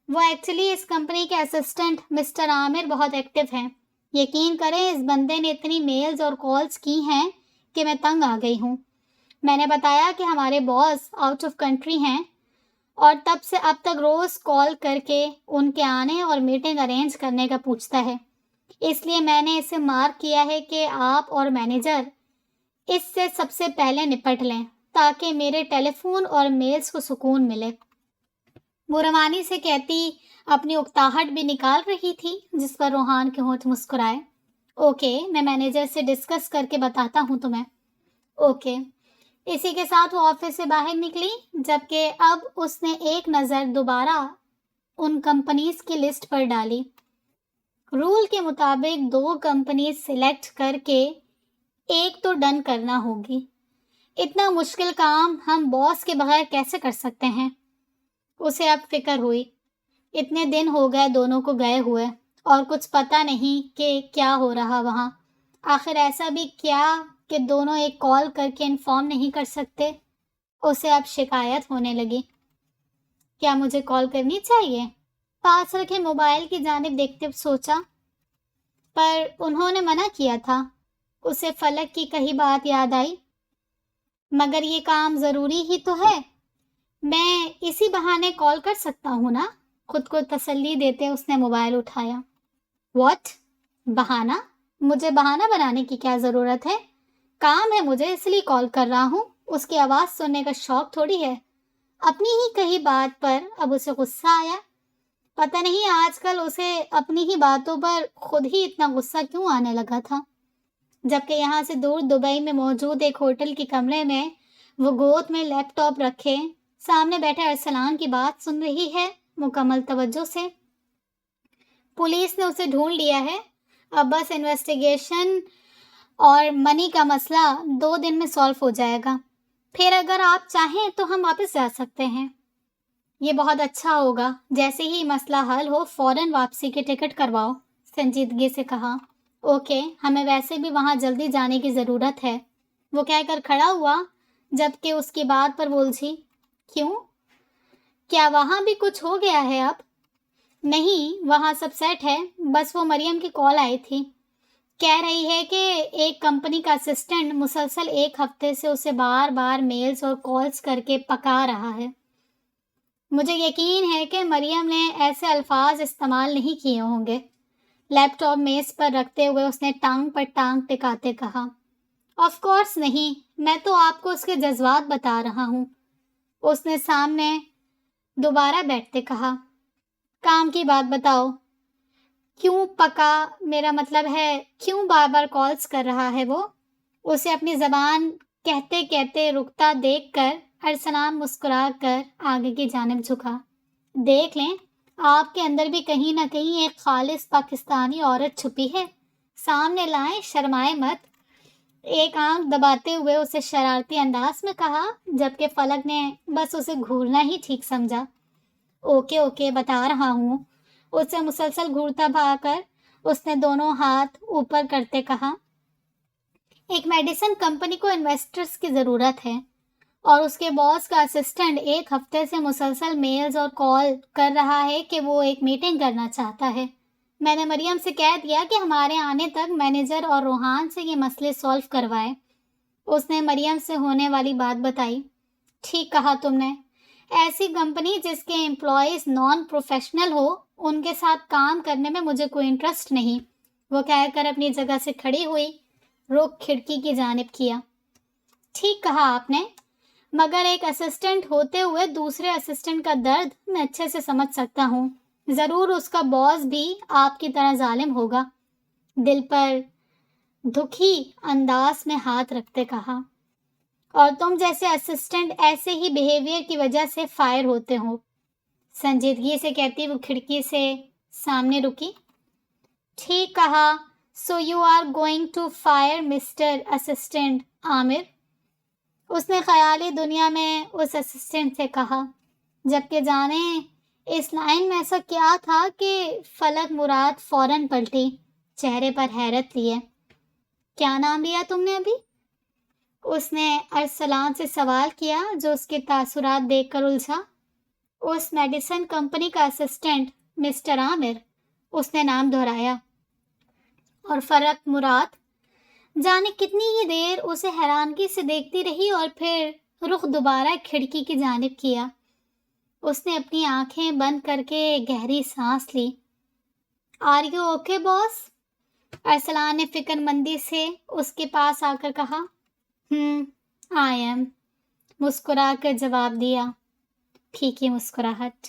وہ ایکچولی اس کمپنی کے اسسٹنٹ مسٹر عامر بہت ایکٹیو ہیں۔ یقین کریں اس بندے نے اتنی میلز اور کالز کی ہیں کہ میں تنگ آ گئی ہوں۔ میں نے بتایا کہ ہمارے باس آؤٹ آف کنٹری ہیں اور تب سے اب تک روز کال کر کے ان کے آنے اور میٹنگ ارینج کرنے کا پوچھتا ہے۔ اس لیے میں نے اسے مارک کیا ہے کہ آپ اور مینیجر اس سے سب سے پہلے نپٹ لیں تاکہ میرے ٹیلی فون اور میلز کو سکون ملے۔ وہ روانی سے کہتی اپنی اکتاہٹ بھی نکال رہی تھی، جس پر روحان کے ہونٹ مسکرائے۔ اوکے، میں مینیجر سے ڈسکس کر کے بتاتا ہوں تمہیں۔ اوکے۔ اسی کے ساتھ وہ آفس سے باہر نکلی، جبکہ اب اس نے ایک نظر دوبارہ ان کمپنیز کی لسٹ پر ڈالی۔ رول کے مطابق 2 کمپنیز سلیکٹ کر کے ایک تو ڈن کرنا ہوگی۔ اتنا مشکل کام ہم باس کے بغیر کیسے کر سکتے ہیں؟ اسے اب فکر ہوئی۔ اتنے دن ہو گئے دونوں کو گئے ہوئے اور کچھ پتہ نہیں کہ کیا ہو رہا وہاں۔ آخر ایسا بھی کیا کہ دونوں ایک کال کر کے انفارم نہیں کر سکتے؟ اسے اب شکایت ہونے لگی۔ کیا مجھے کال کرنی چاہیے؟ پاس رکھے موبائل کی جانب دیکھتے سوچا، پر انہوں نے منع کیا تھا۔ اسے فلک کی کہی بات یاد آئی۔ مگر یہ کام ضروری ہی تو ہے، میں اسی بہانے کال کر سکتا ہوں نا؟ خود کو تسلی دیتے اس نے موبائل اٹھایا۔ واٹ؟ بہانہ؟ مجھے بہانہ بنانے کی کیا ضرورت ہے؟ کام ہے مجھے، اس لیے کال کر رہا ہوں۔ اس کی آواز سننے کا شوق تھوڑی ہے۔ اپنی ہی کہی بات پر اب اسے غصہ آیا۔ پتہ نہیں آج کل اسے اپنی ہی باتوں پر خود ہی اتنا غصہ کیوں آنے لگا تھا، جبکہ یہاں سے دور دبئی میں موجود ایک ہوٹل کے کمرے میں وہ گود میں لیپ ٹاپ رکھے سامنے بیٹھے ارسلان کی بات سن رہی ہے مکمل توجہ سے۔ پولیس نے اسے ڈھونڈ لیا ہے، اب بس انویسٹیگیشن اور منی کا مسئلہ 2 دن میں سالو ہو جائے گا۔ پھر اگر آپ چاہیں تو ہم واپس جا سکتے ہیں۔ یہ بہت اچھا ہوگا، جیسے ہی مسئلہ حل ہو فوراً واپسی کی ٹکٹ کرواؤ، سنجیدگی سے کہا۔ اوکے، ہمیں ویسے بھی وہاں جلدی جانے کی ضرورت ہے، وہ کہہ کر کھڑا ہوا، جبکہ اس کی بات پر وہ الجھی۔ کیوں؟ کیا وہاں بھی کچھ ہو گیا ہے اب؟ نہیں، وہاں سب سیٹ ہے، بس وہ مریم کی کال آئی تھی، کہہ رہی ہے کہ ایک کمپنی کا اسسٹنٹ مسلسل 1 ہفتے سے اسے بار بار میلز اور کالز کر کے پکا رہا ہے۔ مجھے یقین ہے کہ مریم نے ایسے الفاظ استعمال نہیں کیے ہوں گے، لیپ ٹاپ میز پر رکھتے ہوئے اس نے ٹانگ پر ٹانگ ٹکاتے کہا۔ آف کورس نہیں، میں تو آپ کو اس کے جذبات بتا رہا ہوں، اس نے سامنے دوبارہ بیٹھتے کہا۔ کام کی بات بتاؤ۔ کیوں پکا؟ میرا مطلب ہے کیوں بار بار کالز کر رہا ہے وہ؟ اسے اپنی زبان کہتے کہتے رکتا دیکھ کر ارسلان مسکرا کر آگے کی جانب جھکا۔ دیکھ لیں، آپ کے اندر بھی کہیں نہ کہیں ایک خالص پاکستانی عورت چھپی ہے، سامنے لائیں، شرمائے مت، ایک آنکھ دباتے ہوئے اسے شرارتی انداز میں کہا، جبکہ فلک نے بس اسے گھورنا ہی ٹھیک سمجھا۔ اوکے اوکے، بتا رہا ہوں، اسے مسلسل گھورتا بھا کر اس نے دونوں ہاتھ اوپر کرتے کہا۔ ایک میڈیسن کمپنی کو انویسٹرز کی ضرورت ہے اور اس کے باس کا اسسٹنٹ 1 ہفتے سے مسلسل میلز اور کال کر رہا ہے کہ وہ ایک میٹنگ کرنا چاہتا ہے۔ میں نے مریم سے کہہ دیا کہ ہمارے آنے تک مینیجر اور روحان سے یہ مسئلے سالو کروائے۔ اس نے مریم سے ہونے والی بات بتائی۔ ٹھیک کہا تم نے، ایسی کمپنی جس کے امپلائیز نان پروفیشنل ہو، ان کے ساتھ کام کرنے میں مجھے کوئی انٹرسٹ نہیں، وہ کہہ کر اپنی جگہ سے کھڑی ہوئی، رخ کھڑکی کی جانب کیا۔ ٹھیک کہا آپ نے، مگر ایک اسسٹنٹ ہوتے ہوئے دوسرے اسسٹنٹ کا درد میں اچھے سے سمجھ سکتا ہوں، ضرور اس کا باس بھی آپ کی طرح ظالم ہوگا، دل پر دکھی انداز میں ہاتھ رکھتے کہا، اور تم جیسے اسسٹنٹ ایسے ہی بیہیویئر کی وجہ سے فائر ہوتے ہو، سنجیدگی سے کہتی وہ کھڑکی سے سامنے رکی۔ ٹھیک کہا، so you are going to fire mister assistant Aamir, اس نے خیالی دنیا میں اس اسسٹنٹ سے کہا، جبکہ جانے اس لائن میں ایسا کیا تھا کہ فلک مراد فوراً پلٹی، چہرے پر حیرت لیے۔ کیا نام لیا تم نے ابھی؟ اس نے ارسلان سے سوال کیا، جو اس کے تاثرات دیکھ کر الجھا۔ اس میڈیسن کمپنی کا اسسٹنٹ مسٹر عامر، اس نے نام دہرایا، اور فرق مراد؟ جانے کتنی ہی دیر اسے حیرانگی سے دیکھتی رہی اور پھر رخ دوبارہ کھڑکی کی جانب کیا۔ اس نے اپنی آنکھیں بند کر کے گہری سانس لی۔ آر یو اوکے باس؟ ارسلان نے فکر مندی سے اس کے پاس آ کر کہا۔ آئی ایم، مسکرا کر جواب دیا، پھیکی مسکراہٹ۔